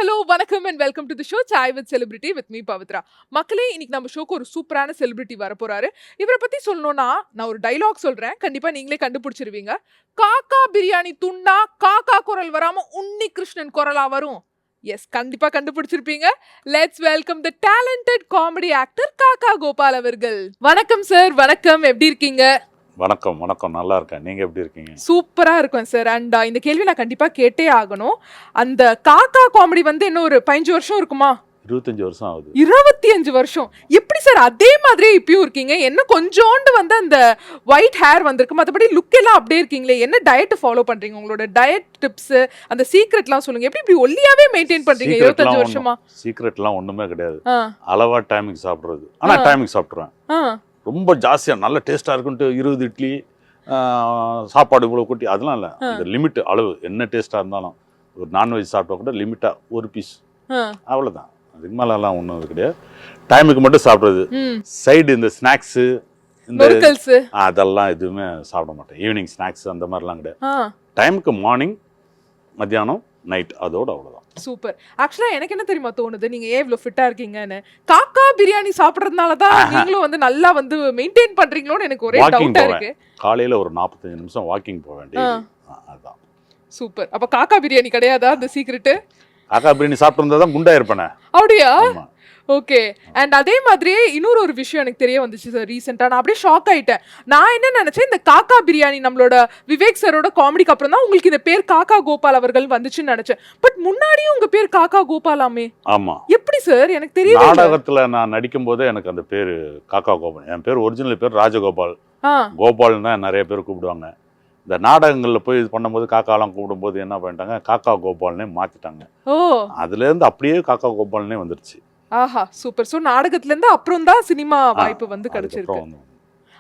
Hello வணக்கம் and welcome to the show Sai with celebrity with me Pavithra. மக்களே, இன்னைக்கு நம்ம ஷோக்கு ஒரு சூப்பரான செலிபிரிட்டி வர போறாரு. இவரை பத்தி சொல்லணும்னா நான் ஒரு டைலாக் சொல்றேன், கண்டிப்பா நீங்களே கண்டுபிடிச்சிருவீங்க. காக்கா பிரியாணி துண்டா காக்கா குரல் வராம உன்னி கிருஷ்ணன் குரலா வரும். எஸ், கண்டிப்பா கண்டுபிடிச்சிருப்பீங்க. Let's welcome the talented comedy actor Kakka Gopal அவர்கள். வணக்கம் சார். வணக்கம், எப்படி இருக்கீங்க? வணக்கம் வணக்கம், நல்லா இருக்கேன். நீங்க எப்படி இருக்கீங்க? சூப்பரா இருக்கும் சார். அண்ட் இந்த கேள்வி நான் கண்டிப்பா கேட்டே ஆகணும். அந்த காக்கா காமெடி வந்து இன்னும் ஒரு 15 வருஷம் இருக்குமா? 25 வருஷம் ஆகுது. 25 வருஷம். எப்படி சார் அதே மாதிரியே இப்பயும் இருக்கீங்க? என்ன கொஞ்சோண்டு வந்து அந்த ஒயிட் ஹேர் வந்திருக்கு, மற்றபடி லுக் எல்லாம் அப்படியே இருக்கீங்களே. என்ன டயட் ஃபாலோ பண்றீங்க? உங்களோட டயட் டிப்ஸ், அந்த சீக்ரெட்லாம் சொல்லுங்க. எப்படி இப்படி ஒல்லியாவே மெயின்டைன் பண்றீங்க 25 வருஷமா? சீக்ரெட்லாம் ஒண்ணுமே கிடையாது. அளவா டைமுக்கு சாப்பிடுறது. ஆனா டைமுக்கு சாப்பிடுறேன். ரொம்ப ஜாஸ்தியா நல்ல டேஸ்டா இருக்குன்ட்டு 20 இட்லி சாப்பாடு இவ்வளவு கூட்டி அதெல்லாம் இல்லை. இந்த லிமிட் அளவு என்ன டேஸ்டா இருந்தாலும் ஒரு நான்வெஜ் சாப்பிட்டா கூட லிமிட்டா ஒரு பீஸ், அவ்வளவுதான். அதுக்கு மேலாம் ஒன்றும் கிடையாது. டைமுக்கு மட்டும் சாப்பிடுறது. சைடு இந்த ஸ்நாக்ஸு இந்த அதெல்லாம் எதுவுமே சாப்பிட மாட்டேன். ஈவினிங் ஸ்நாக்ஸ் அந்த மாதிரிலாம் கிடையாது. டைமுக்கு மார்னிங், மத்தியானம், நைட், அதோட அவ்வளோதான். சூப்பர். ஆக்சுவலா எனக்கு என்ன தெரியுமா தோணுது, நீங்க ஏன் இவ்வளவு ஃபிட்டா இருக்கீங்கன்னு? காக்கா பிரியாணி சாப்பிடுறதுனால தான் நீங்களும் வந்து நல்லா வந்து மெயின்டைன் பண்றீங்களோன்னு எனக்கு ஒரே டவுட்டா இருக்கு. காலையில ஒரு 45 நிமிஷம் வாக்கிங் போக வேண்டியது. அதான் சூப்பர். அப்ப காக்கா பிரியாணி கிடையாதா அந்த சீக்ரெட்? காக்கா பிரியாணி சாப்பிட்டு இருந்தா தான் குண்டா இருப்பேனே. அப்படியா? ஓகே. அண்ட் அதே மாதிரியே இன்னொரு ஒரு விஷயம் எனக்கு தெரிய வந்துச்சு சார் ரீசெண்டா. நான் அப்படியே ஷாக் ஆயிட்டேன். நான் என்ன நினைச்சேன், இந்த காக்கா பிரியாணி நம்மளோட விவேக் சாரோட காமெடிக்கு அப்புறம் தான் உங்களுக்கு இந்த பேர் காக்கா கோபால் அவர்கள் வந்துச்சுன்னு நினைச்சேன். பட் முன்னாடியும் உங்க பேர் காக்கா கோபாலாமே. ஆமா. எப்படி சார்? எனக்கு தெரியல. நாடகத்துல நான் நடிக்கும் போதே எனக்கு அந்த பேரு காக்கா கோபால். என் பேர் ஒரிஜினல் பேர் ராஜகோபால். கோபால் தான் நிறைய பேர் கூப்பிடுவாங்க. இந்த நாடகங்கள்ல போய் இது பண்ணும்போது காக்காலாம் கூப்பிடும்போது என்ன பண்ணிட்டாங்க, காக்கா கோபால்னே மாத்திட்டாங்க. அதுல இருந்து அப்படியே காக்கா கோபால்னே வந்துருச்சு. ஆஹா, சூப்பர். சோ நாடகத்துல இருந்து அப்புறம் தான் சினிமா வாய்ப்பு வந்து கிடைச்சிருக்கு.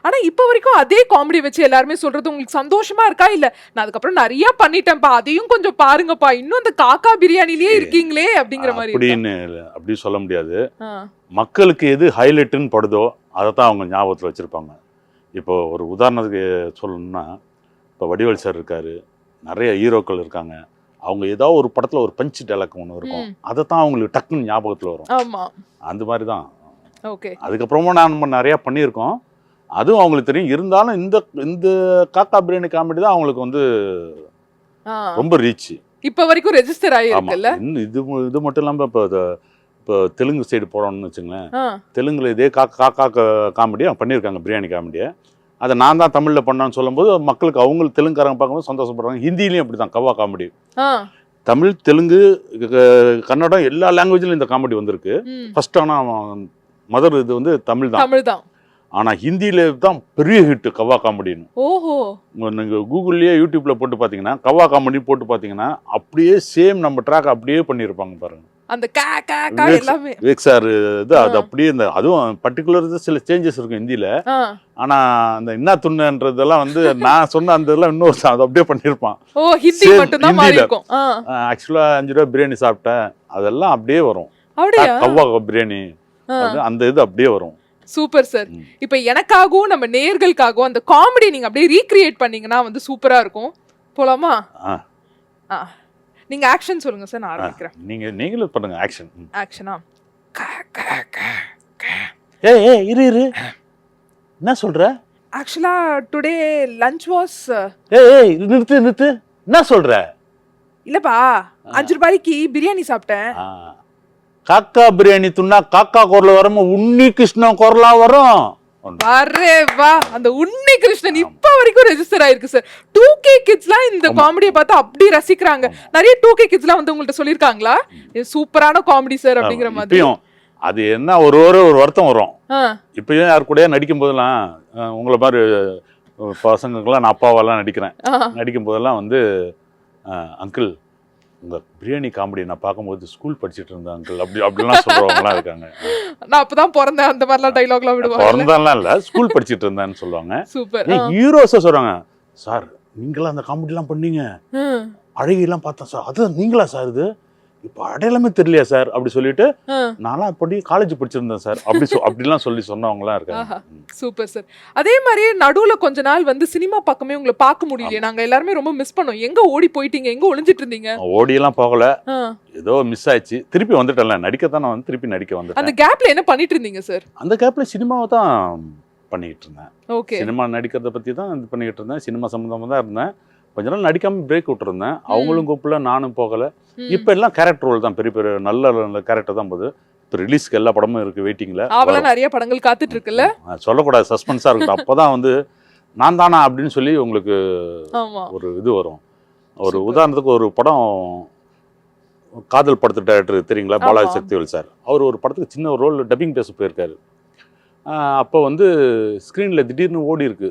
ஆனா இப்ப வரைக்கும் அதே காமெடி வச்சு எல்லாருமே சொல்றது உங்களுக்கு சந்தோஷமா இருக்கா? இல்ல நான் அதுக்கப்புறம் நிறைய பண்ணிட்டேன்ப்பா, அதையும் கொஞ்சம் பாருங்கப்பா, இன்னும் அந்த காக்கா பிரியாணிலேயே இருக்கீங்களே அப்படிங்கிற மாதிரி அப்படின்னு அப்படி சொல்ல முடியாது. மக்களுக்கு எது ஹைலைட்னு படுதோ அதை தான் அவங்க ஞாபகத்துல வச்சிருப்பாங்க. இப்போ ஒரு உதாரணத்துக்கு சொல்லணும்னா, இப்போ வடிவேல் சார் இருக்காரு, நிறைய ஹீரோக்கள் இருக்காங்க. அவங்க ஏதாவது ஒரு படத்துல ஒரு பஞ்ச் டைலாக் ஒன்று இருக்கும், அதை தான் அவங்களுக்கு டக்குன்னு ஞாபகத்துல வரும். ஆமா, அந்த மாதிரி தான். ஓகே. அதுக்கப்புறமா நம்ம நிறைய பண்ணியிருக்கோம், அதுவும் அவங்களுக்கு தெரியும். இருந்தாலும் இந்த இந்த காக்கா பிரியாணி காமெடி தான் அவங்களுக்கு வந்து ரொம்ப ரீச். இப்ப வரைக்கும் ரெஜிஸ்டர் ஆகிருக்குல்ல. இது மட்டும் இல்லாம இப்போ தெலுங்கு சைடு போறோம்னு வச்சுங்களேன், தெலுங்குல இதே காக்கா காமெடியா பண்ணியிருக்காங்க, பிரியாணி காமெடியை. அதை நான் தான் தமிழ்ல பண்ணான்னு சொல்லும்போது மக்களுக்கு அவங்க தெலுங்குக்காரங்க பார்க்கும்போது சந்தோஷப்படுறாங்க. ஹிந்திலையும் அப்படி தான் கவ்வா காமெடி. தமிழ், தெலுங்கு, கன்னடம் எல்லா லாங்குவேஜ்லையும் இந்த காமெடி வந்திருக்கு. ஃபர்ஸ்ட் ஆனால் மதர் இது வந்து தமிழ் தான். ஆனா ஹிந்தியில தான் பெரிய ஹிட் கவ்வா காமெடின்னு. ஓஹோ. நீங்க கூகுள்லயே யூடியூப்ல போட்டு பாத்தீங்கன்னா கவ்வா காமெடி போட்டு பாத்தீங்கன்னா அப்படியே சேம் நம்ம ட்ராக் அப்படியே பண்ணியிருப்பாங்க பாருங்க. அந்த எல்லாமே விவேக் சார் இது அது அப்படியே. இந்த அதுவும் பர்டிகுலர் சில சேஞ்சஸ் இருக்கும் ஹிந்தியில. ஆனா அந்த என்ன துண்ணுன்றதெல்லாம் வந்து நான் சொன்ன அந்த இதெல்லாம் இன்னொரு அது அப்படியே பண்ணியிருப்பான். ஆக்சுவலா 5 ரூபாய் பிரியாணி சாப்பிட்டேன், அதெல்லாம் அப்படியே வரும். கவ்வா பிரியாணி அந்த இது அப்படியே வரும். Super sir. இப்ப எனக்காகவும் நம்ம நேயர்களுக்காகவும் அந்த காமெடி நீங்க அப்படியே ரீக்ரியேட் பண்ணீங்கன்னா வந்து சூப்பரா இருக்கும். போலாமா? நீங்க ஆக்ஷன் சொல்லுங்க சார், நான் ஆரம்பிக்கிறேன். நீங்களும் பண்ணுங்க ஆக்ஷன். ஆக்ஷனா? ஏய் இரு என்ன சொல்ற? ஆக்சுவலா டுடே லஞ்ச் வாஸ். ஏய் நிறுத்து என்ன சொல்ற? இல்லப்பா, 5 ரூபாய்க்கு பிரியாணி சாப்பிட்டேன். காக்கா பிரியாணி துண்ணா காக்கா குரல வரும், உன்னி கிருஷ்ணன் குரலா வரும். அரே வா, அந்த உன்னி கிருஷ்ணன் இப்ப வரைக்கும் ரெஜிஸ்டர் ஆயிருக்கு சார். 2K கிட்ஸ்லாம் இந்த காமெடியை பார்த்து அப்படி ரசிக்கிறாங்க. நிறைய 2K கிட்ஸ்லாம் வந்து உங்கள்ட்ட சொல்லிருக்காங்களா சூப்பரான காமெடி சார் அப்படிங்கிற மாதிரி? அது என்ன ஒரு வருத்தம் வரும். இப்பயும் யாரு கூட நடிக்கும் போதெல்லாம் உங்களை மாதிரி பசங்களுக்கெல்லாம் நான் அப்பாவெல்லாம் நடிக்கும் போதெல்லாம் வந்து அங்கிள் உங்க பிரியாணி காமெடி நான் பார்க்கும்போது ஸ்கூல் படிச்சுட்டு இருந்தேன் அங்கிள் அப்படிலாம் சொல்றவங்கலாம் இருக்காங்க. நான் அப்பதான் பிறந்தேன் அந்த மாதிரிலாம் டைலாக்லாம் விடுவாங்க. பிறந்தெல்லாம் இல்ல, ஸ்கூல் படிச்சுட்டு இருந்தேன்னு சொல்லுவாங்க. சூப்பர். ஹீரோஸா சொல்றாங்க, சார் நீங்களா அந்த காமெடி எல்லாம் பண்ணீங்க, அழகிலாம் பார்த்தேன் சார், அது நீங்களா சார் இது இப்போ அடையாளமே தெரியலையா சார் அப்படி சொல்லிட்டு நான்லாம் அப்படி காலேஜ் படிச்சிருந்தேன் சார் அப்படிலாம் சொல்லி சொன்னவங்கலாம் இருக்காங்க. Super sir. அதே மாதிரி நடுவுல கொஞ்ச நாள் வந்து சினிமா பக்கமே உங்களை பார்க்க முடியலையே, நாங்க எல்லாருமே ரொம்ப மிஸ் பண்ணோம். எங்க ஓடி போயிட்டீங்க, எங்க ஒளிஞ்சிட்டு இருந்தீங்க? ஓடியெல்லாம் போகல, ஏதோ மிஸ் ஆயிடுச்சு. திருப்பி வந்துட்டேன்ல, நடிக்கத்தான் நான் வந்து திருப்பி நடிக்க வந்துட்டேன். அந்த கேப்ல என்ன பண்ணிட்டு இருந்தீங்க சார்? அந்த கேப்ல சினிமாவை தான் பண்ணிட்டு இருந்தேன். சினிமா நடிக்கிறத பத்தி தான் இது பண்ணிட்டு இருந்தேன். சினிமா சம்பந்தமா தான் இருந்தேன். கொஞ்ச நாள் நடிக்காம பிரேக் விட்டுருந்தேன். அவங்களும் கூப்பிடல, நானும் போகல. இப்ப எல்லாம் கேரக்டர் ரோல் தான், பெரிய பெரிய நல்ல கேரக்டர் தான் போகுது. இப்போ ரிலீஸ்க்கு எல்லா படமும் இருக்கு வெயிட்டிங்ல. அவெல்லாம் நிறைய படங்கள் காத்துட்டு இருக்குல்ல, சொல்லக்கூடாது, சஸ்பென்ஸா இருக்கு. அப்பதான் வந்து நான் தானா அப்படின்னு சொல்லி உங்களுக்கு ஒரு இது வரும். ஒரு உதாரணத்துக்கு ஒரு படம், காதல் படத்து டைரக்டர் தெரியுங்களா, பாலாஜி சக்திவேல் சார். அவர் ஒரு படத்துக்கு சின்ன ஒரு ரோல் டப்பிங் பேச போயிருக்காரு. அப்போ வந்து ஸ்க்ரீனில் திடீர்னு ஓடி இருக்கு,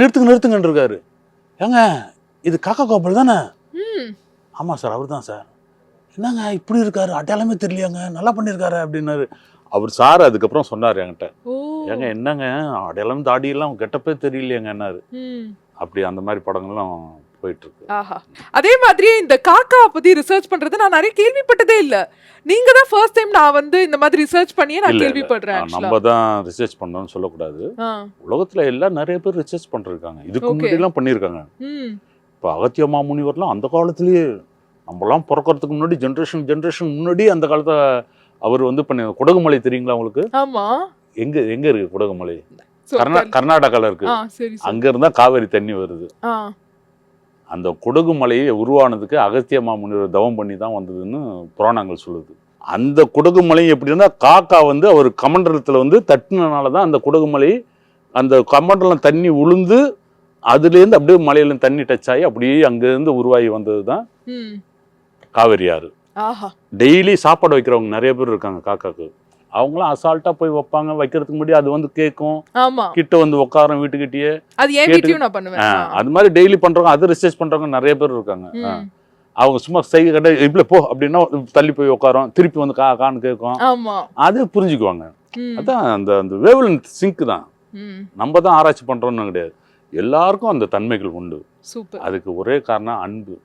நிறுத்துங்கன்னு இருக்காரு. ஏங்க இது காக்கா கோபால் தானே? ஆமாம் சார், அவர் தான் சார். என்னங்க இப்படி இருக்காரு, அடையாளமே தெரியலையாங்க, நல்லா பண்ணியிருக்காரு அப்படின்னாரு அவர் சார். அதுக்கப்புறம் சொன்னார் என்கிட்ட, ஏங்க என்னங்க அடையாளம் தாடியெல்லாம் கெட்டப்பே தெரியலையாங்கன்னாரு. அப்படி அந்த மாதிரி படங்கள்லாம் போயிட்டு இருக்கு. அதே மாதிரி இந்த காக்கா பத்தி ரிசர்ச் பண்றது நான் நிறைய கேள்விப்பட்டதே இல்ல. நீங்க தான் ஃபர்ஸ்ட் டைம் நான் வந்து இந்த மாதிரி ரிசர்ச் பண்ணியே நான் கேள்விப்படுறேன். நம்ம தான் ரிசர்ச் பண்ணணும்னு சொல்லக்கூடாது. உலகத்துல எல்லாம் நிறைய பேர் ரிசர்ச் பண்ணிருக்காங்க, இதுக்கு முன்னாடி எல்லாம் பண்ணிருக்காங்க. இப்ப அகத்திய மாமுனிவர்லாம் அந்த காலத்திலேயே, நம்மலாம் பிறக்கிறதுக்கு முன்னாடி ஜெனரேஷன் முன்னாடி அந்த காலத்துல அவர் வந்து பண்ண. குடகுமலை தெரியுங்களா உங்களுக்கு? ஆமா. எங்க இருக்கு குடகுமலை? கர்நாடகால இருக்கு. அங்க இருந்தா காவேரி தண்ணி வருது. அந்த குடகு மலையை உருவானதுக்கு அகத்திய மாமுனிவர் தவம் பண்ணி தான் வந்ததுன்னு புராணங்கள் சொல்லுது. அந்த குடகு மலை எப்படி இருந்தால், காக்கா வந்து அவர் கமண்டலத்தில் வந்து தட்டினால தான் அந்த குடகு மலை, அந்த கமண்டலம் தண்ணி உளுந்து அதுலேருந்து அப்படியே மலையில தண்ணி டச் ஆகி அப்படியே அங்கேருந்து உருவாகி வந்தது தான் காவேரி ஆறு. டெய்லி சாப்பாடு வைக்கிறவங்க நிறைய பேர் இருக்காங்க காக்காக்கு. அவங்களாம் அசால்ட்டா போய் வைப்பாங்க, வைக்கிறதுக்கு முன்னாடி அது வந்து கேட்கும், கிட்ட வந்து உட்காரம் வீட்டுக்கிட்டே. அது மாதிரி டெய்லி பண்றவங்க, அது ரிசர்ச் பண்றவங்க நிறைய பேர் இருக்காங்க. அவங்க சும்மா செய்ய கட்ட இப்படி போ அப்படின்னா தள்ளி போய் உட்காரம், திருப்பி வந்து கான்னு கேட்கும். அது புரிஞ்சுக்குவாங்க. அதான் அந்த அந்த வேவ்லென்த் சிங்க் தான். நம்ம தான் ஆராய்ச்சி பண்றோம்னு கிடையாது, எல்லாருக்கும் அந்த தன்மைகள் உண்டு. அதுக்கு ஒரே காரணம் அன்பு.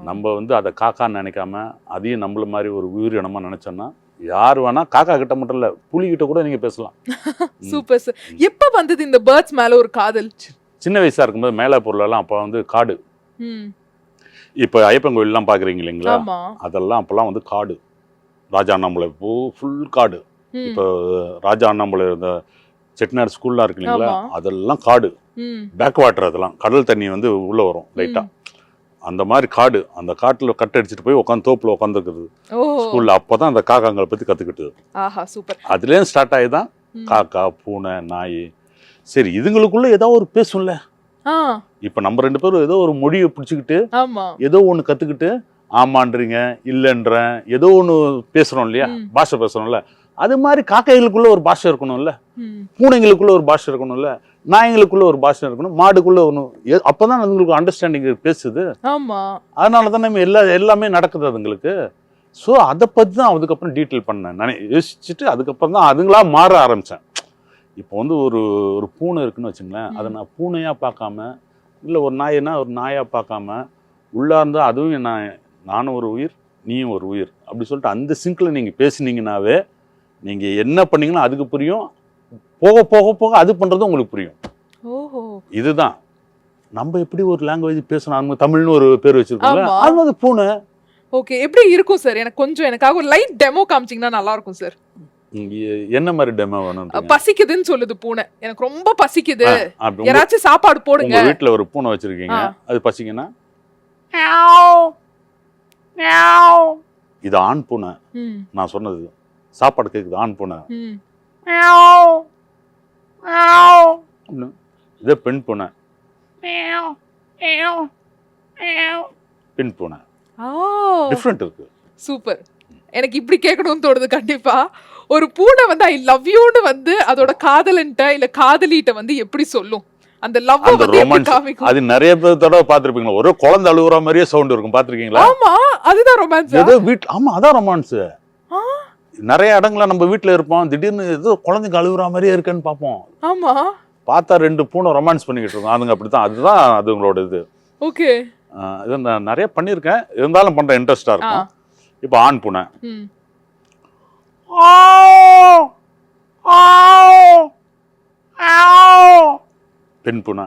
நம்ம வந்து அதை காக்கான்னு நினைக்காம அதையும் நம்மள மாதிரி ஒரு உயிரினமா நினைச்சோம்னா, யார் வேணா, காக்கா கிட்ட மட்டும் இல்ல, புலி கிட்ட கூட நீங்க பேசலாம். Super sir. எப்ப வந்தது இந்த பேர்ட்ஸ் மேல ஒரு காதல்? சின்ன வயசா இருக்கும்போது மேலாப்பூர்ல எல்லாம் அப்ப வந்து காடு. இப்ப ஐயப்பன் கோயில் எல்லாம் பாக்குறீங்க இல்லைங்களா, அதெல்லாம் அப்பெல்லாம் வந்து காடு. ராஜா அண்ணாமலை ஃபுல் காடு. இப்ப ராஜா அண்ணாமலை இந்த செட்டிநாடு ஸ்கூல்லாம் இருக்கு இல்லைங்களா, அதெல்லாம் காடு. பேக் வாட்டர், அதெல்லாம் கடல் தண்ணி வந்து உள்ள வரும் லைட்டா. அந்த மாதிரி காடு. அந்த காட்டுல கட்ட அடிச்சுட்டு போய் உட்காந்து தோப்புல உட்காந்துருக்குறது ஸ்கூல்ல. அப்பதான் அந்த காக்காங்களை பத்தி கத்துக்கிட்டது. அதுல ஸ்டார்ட் ஆகிதான் காக்கா, பூனை, நாய். சரி, இதுங்களுக்குள்ள ஏதோ ஒரு பேசும்ல. இப்ப நம்ம ரெண்டு பேரும் ஏதோ ஒரு மொழியை பிடிச்சுக்கிட்டு ஏதோ ஒண்ணு கத்துக்கிட்டு ஆமான்றீங்க இல்லைன்றேன் ஏதோ ஒண்ணு பேசுறோம் இல்லையா, பாஷை பேசுறோம்ல. அது மாதிரி காக்கைகளுக்குள்ள ஒரு பாஷை இருக்கணும்ல, பூனைங்களுக்குள்ள ஒரு பாஷை இருக்கணும்ல, நாய்களுக்குள்ள ஒரு பாஷை இருக்கணும், மாடுக்குள்ள ஒன்று. அப்பதான் அதுங்களுக்கு அண்டர்ஸ்டாண்டிங் பேசுது. அதனாலதான் நம்ம எல்லாமே நடக்குது அதுங்களுக்கு. ஸோ அதை பத்தி தான் அதுக்கப்புறம் டீட்டெயில் பண்ணேன், யோசிச்சுட்டு அதுக்கப்புறம் தான் அதுங்களா மாற ஆரம்பிச்சேன். இப்போ வந்து ஒரு பூனை இருக்குன்னு வச்சுங்களேன், அதை நான் பூனையா பார்க்காம, இல்லை ஒரு நாய்னா ஒரு நாயா பார்க்காம, உள்ளா இருந்தா அதுவும் நானும் ஒரு உயிர், நீயும் ஒரு உயிர் அப்படி சொல்லிட்டு அந்த சிங்க்ல நீங்க பேசுனீங்கன்னாவே நீங்க என்ன பண்ணீங்கன்னா அதுக்கு புரியும். போக போக போக அது பண்றது உங்களுக்கு புரியும். இதுதான் நம்ம எப்படி ஒரு லாங்குவேஜ் பேசணும். தமிழ்னு ஒரு பேர் வச்சிருக்கோம்ல, அது வந்து பூனை. ஓகே, எப்படி இருக்கும் சார்? எனக்கு கொஞ்சம் எனக்காக ஒரு லைட் டெமோ காமிச்சீங்கன்னா நல்லா இருக்கும் சார். என்ன மாதிரி டெமோ வேணும்? பசிக்குதுன்னு சொல்லுது பூனை, எனக்கு ரொம்ப பசிக்குது, யாராச்சும் சாப்பாடு போடுங்க. உங்க வீட்டுல ஒரு பூனை வச்சிருக்கீங்க, அது பசிக்குன்னா இது ஆண் பூனை. நான் சொன்னது சாப்பாடு கேக்குது, ஆண் பூனை. இது பெண் பூனை, பெண் பூனை. டிஃபரண்ட் இருக்கு. சூப்பர். எனக்கு இப்படி கேட்கணும்னு தோணுது. கண்டிப்பா ஒரு பூனை வந்து ஐ லவ் யூன்னு வந்து அதோட காதலன்ட்ட இல்ல காதலிட்ட வந்து எப்படி சொல்லும், அந்த லவ் வந்து எப்படி காமிக்கும்? அது நிறைய பேரோட பாத்துருப்பீங்க. ஒரு குழந்தை அழுகுற மாதிரியே சவுண்ட் இருக்கும், பாத்துருக்கீங்களா? ஆமா, அதுதான் ரொமான்ஸ். ஏதோ வீட்ல, ஆமா அதான் ரொமான்ஸ். நிறைய இடங்கள்ல நம்ம வீட்டுல இருப்போம், திடீர்னு ஏதோ குழந்தைங்க அழுகுற மாதிரியே இருக்குன்னு பார்ப்போம். ஆமா, பார்த்தா ரெண்டு பூனை ரொமான்ஸ் பண்ணிக்கிட்டு இருக்கோம். அதுங்க அப்படித்தான், அதுதான் அதுங்களோட இது. ஓகே, இது நான் நிறைய பண்ணியிருக்கேன், இருந்தாலும் பண்ற இன்ட்ரெஸ்டா இருக்கும். இப்போ ஆண் பூனை. ம். பெண் பூனை.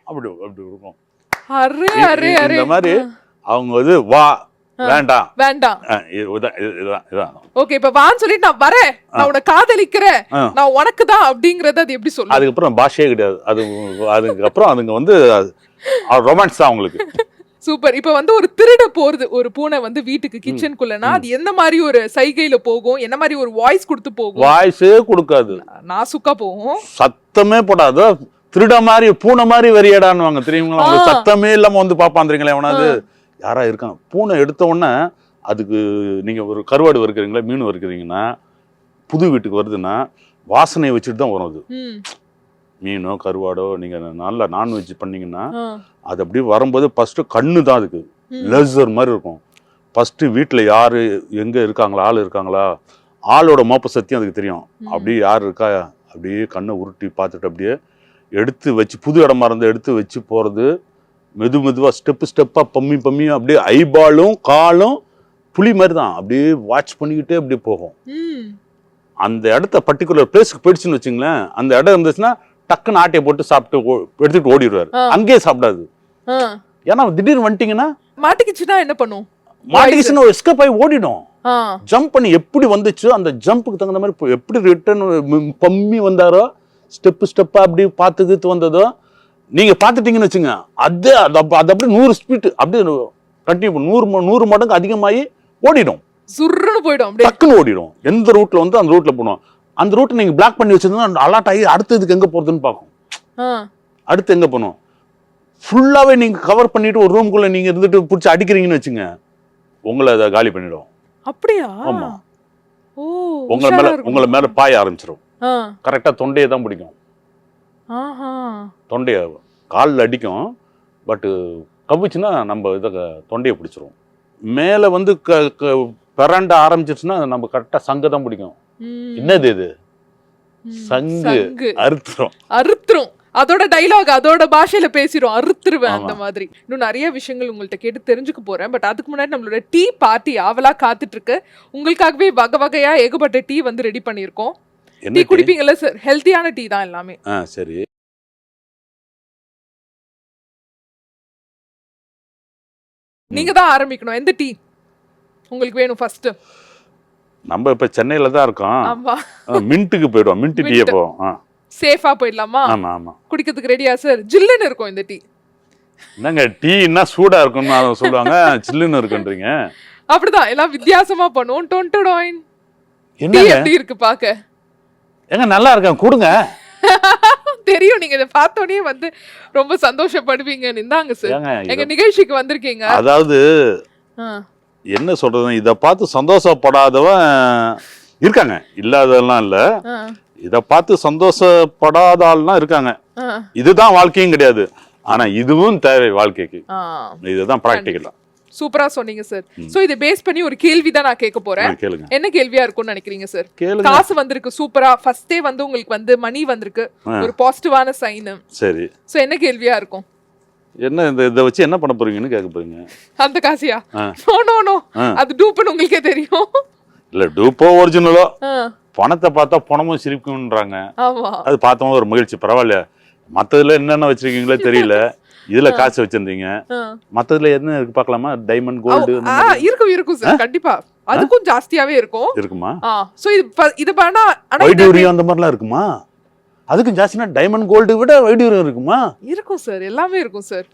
அப்படி அப்படி இருக்கும். Array array array. இந்த மாதிரி அவங்க வந்து வா வேண்டாம் வேண்டாம். இதுதான். ஓகே, இப்ப வான்னு சொல்லிட்டு நான் வரேன், நான் உன்னை காதலிக்கிறேன், நான் உனக்கு தான் அப்படிங்கறது அது எப்படி சொல்லுங்க? அதுக்கப்புறம் பாஷையே கிடையாது. அதுக்கப்புறம் அதுங்க வந்து ரொமான்ஸ் தான் அவங்களுக்கு. சூப்பர். இப்ப வந்து ஒரு திருட போறது, ஒரு பூனை வந்து வீட்டுக்கு கிச்சனுக்குள்ளனா அது என்ன மாதிரி ஒரு சைகையில போகும், என்ன மாதிரி ஒரு வாய்ஸ் கொடுத்து போகும்? வாய்ஸே கொடுக்காது, நாசுக்கா போகும், சத்தமே போடாது. திருட மாதிரி பூனை மாதிரி வெறியடான்னு தெரியுங்களா? அவங்க சத்தமே இல்லாம வந்து பாப்பாந்துறீங்களா? எவனாவது யாரா இருக்காங்க. பூனை எடுத்த உடனே அதுக்கு நீங்க ஒரு கருவாடு வறுக்கிறீங்களா, மீன் வறுக்கிறீங்கன்னா, புது வீட்டுக்கு வருதுன்னா வாசனையை வச்சுட்டு தான் வரும். அது மீனோ கருவாடோ நீங்க நல்லா நான்வெஜ் பண்ணீங்கன்னா அது அப்படியே வரும்போது ஃபர்ஸ்ட் கண்ணு தான் அதுக்கு லேசர் மாதிரி இருக்கும். ஃபர்ஸ்ட் வீட்டுல யாரு எங்க இருக்காங்களா, ஆள் இருக்காங்களா, ஆளோட மோப்ப சத்தியம் அதுக்கு தெரியும். அப்படியே யார் இருக்கா அப்படியே கண்ணை உருட்டி பார்த்துட்டு அப்படியே எடுத்து வச்சு, புது இடமா இருந்து எடுத்து வச்சு போறது. மெதுவா ஸ்டெப்பா பம்மி அப்படியே ஐபாலும் காலும் புலி மாதிரி தான் அப்படியே வாட்ச் பண்ணிக்கிட்டே அப்படியே போகும். அந்த இடத்த பர்டிகுலர் பிளேஸ்க்கு போயிடுச்சுன்னு வச்சுங்களேன், அந்த இடம் இருந்துச்சுன்னா டக்குன்னு ஆட்டையை போட்டு சாப்பிட்டு எடுத்துட்டு ஓடிடுவாரு. அங்கேயே சாப்பிடாது. ஏன்னா திடீர்னு வந்துட்டீங்கன்னா மாட்டிக்கிச்சுன்னா என்ன பண்ணும்? மாட்டிக்கிச்சுன்னா எஸ்கேப் ஆகி ஓடிடும். ஜம்ப் பண்ணி எப்படி வந்துச்சு அந்த ஜம்புக்கு தகுந்த மாதிரி எப்படி ரிட்டர்ன் பம்மி வந்தாரோ, ஸ்டெப்பா அப்படி பார்த்துக்கிட்டு வந்ததோ நீங்க பாத்துட்டீங்கன்னு வச்சுங்க, அது அப்படியே 100 ஸ்பீட் அப்படியே கண்டினியூ 100 மடங்கு அதிகமாகி ஓடிடும். சுருன்னு போயிடும், டக்குன்னு ஓடிடும். எந்த ரூட்ல வந்து அந்த ரூட்ல போனோம். அந்த ரூட்டை நீங்க பிளாக் பண்ணி வச்சிருந்தா அலர்ட் ஆகி அடுத்ததுக்கு எங்க போறதுன்னு பார்க்கும். அடுத்து எங்க போகணும் ஃபுல்லாவே நீங்க கவர் பண்ணிட்டு ஒரு ரூம்குள்ள நீங்க இருந்துட்டு பிடிச்சி அடிக்கிறீங்கன்னு வச்சுங்க, உங்களை அதை காலி பண்ணிடும். அப்படியா? ஆமா. உங்களை மேல பாய ஆரம்பிச்சிடும். கரெக்டா தொண்டையை தான் பிடிக்கும். தொண்டைய காலில் அடிக்கும். பட்டு கவிச்சுன்னா நம்ம இதை தொண்டையை பிடிச்சிரும். மேலே வந்து பிறண்ட ஆரம்பிச்சிருச்சுன்னா நம்ம கரெக்டாக சங்கு தான் பிடிக்கும். என்னது இது? சங்கு அறுத்துரும். அதோட டைலாக் அதோட பாஷையில பேசிரும், அறுத்துருவேன் அந்த மாதிரி. இன்னும் நிறைய விஷயங்கள் உங்கள்கிட்ட கேட்டு தெரிஞ்சுக்க போறேன். பட் அதுக்கு முன்னாடி நம்மளோட டீ பார்ட்டி ஆவலா காத்துட்டு இருக்கு. உங்களுக்காகவே வகை வகையா ஏகப்பட்ட டீ வந்து ரெடி பண்ணியிருக்கோம். டீ குடிப்பீங்கல்ல சார்? ஹெல்த்தியான டீ தான் எல்லாமே. சரி. நீங்க தான் ஆரம்பிக்கணும். எந்த டீ உங்களுக்கு வேணும் ஃபர்ஸ்ட்? நம்ம இப்ப சென்னையில தான் இருக்கோம். ஆமா. மின்ட்டுக்கு போய்டுவோம். மின்ட் டீயே போவோம். சேஃபா போயிடலாமா? ஆமா ஆமா. குடிக்கிறதுக்கு ரெடியா சார்? ஜில்லுன்னு இருக்கும் இந்த டீ. என்னங்க டீன்னா சூடா இருக்கும்னு சொல்லுவாங்க, சில்லுன்னு இருக்குன்றீங்க. அப்படிதான் எல்லாம் வித்தியாசமா பண்ணுவோம். டொன்டடோயின் என்ன எப்படி இருக்கு பாக்க? ஏங்க நல்லா இருக்கேன், கொடுங்க. தெரியும், நீங்க இதை பார்த்தோன்னே வந்து ரொம்ப சந்தோஷப்படுவீங்க. நின்றாங்க சார், எங்க நிகழ்ச்சிக்கு வந்திருக்கீங்க. அதாவது என்ன சொல்றது, இத பார்த்து சந்தோஷப்படாதவன் இருக்காங்க, இல்லாதெல்லாம் இல்ல. இத பார்த்து சந்தோஷப்படாத ஆள்லாம் இருக்காங்க. இதுதான் வாழ்க்கையும் கிடையாது, ஆனா இதுவும் தேவை வாழ்க்கைக்கு. இதுதான் பிராக்டிகலா. சூப்பரா சொன்னீங்க சார். சோ இத பேஸ் பண்ணி ஒரு கேள்வி தான் நான் கேட்க போறேன். என்ன கேள்வியா இருக்கும்னு நினைக்கிறீங்க சார்? காசு வந்திருக்கு, சூப்பரா ஃபர்ஸ்டே வந்து உங்களுக்கு வந்து மணி வந்திருக்கு, ஒரு பாசிட்டிவான சைன். சரி, சோ என்ன கேள்வியா இருக்கும்? என்ன இத வச்சு என்ன பண்ண போறீங்கன்னு கேட்க போறீங்க. அந்த காசியா? நோ நோ, அது டூப்னு உங்களுக்கே தெரியும். இல்ல டூப்போ ஒரிஜினலோ, பணத்தை பார்த்தா பணமும் சிரிக்கும்ன்றாங்க. ஆமா, அது பார்த்தோம் ஒரு மகிழ்ச்சி. பரவாயில்ல, மத்ததுல என்னென்ன வச்சிருக்கீங்களோ தெரியல, இதுல காசு வச்சிருந்தீங்க. மத்ததுல என்ன இருக்கு பார்க்கலாமா? டைமண்ட், கோல்டு இருக்கும் சார். கண்டிப்பா அதுக்கும் ஜாஸ்தியாவே இருக்கும். இருக்குமா? சோ இது பண்ணா வைடூரியம் அந்த மாதிரிலாம் இருக்குமா? அதுக்கும் ஜாஸ்தினா டைமண்ட் கோல்டு விட வைடூரியம் இருக்குமா? இருக்கும் சார், எல்லாமே இருக்கும் சார்.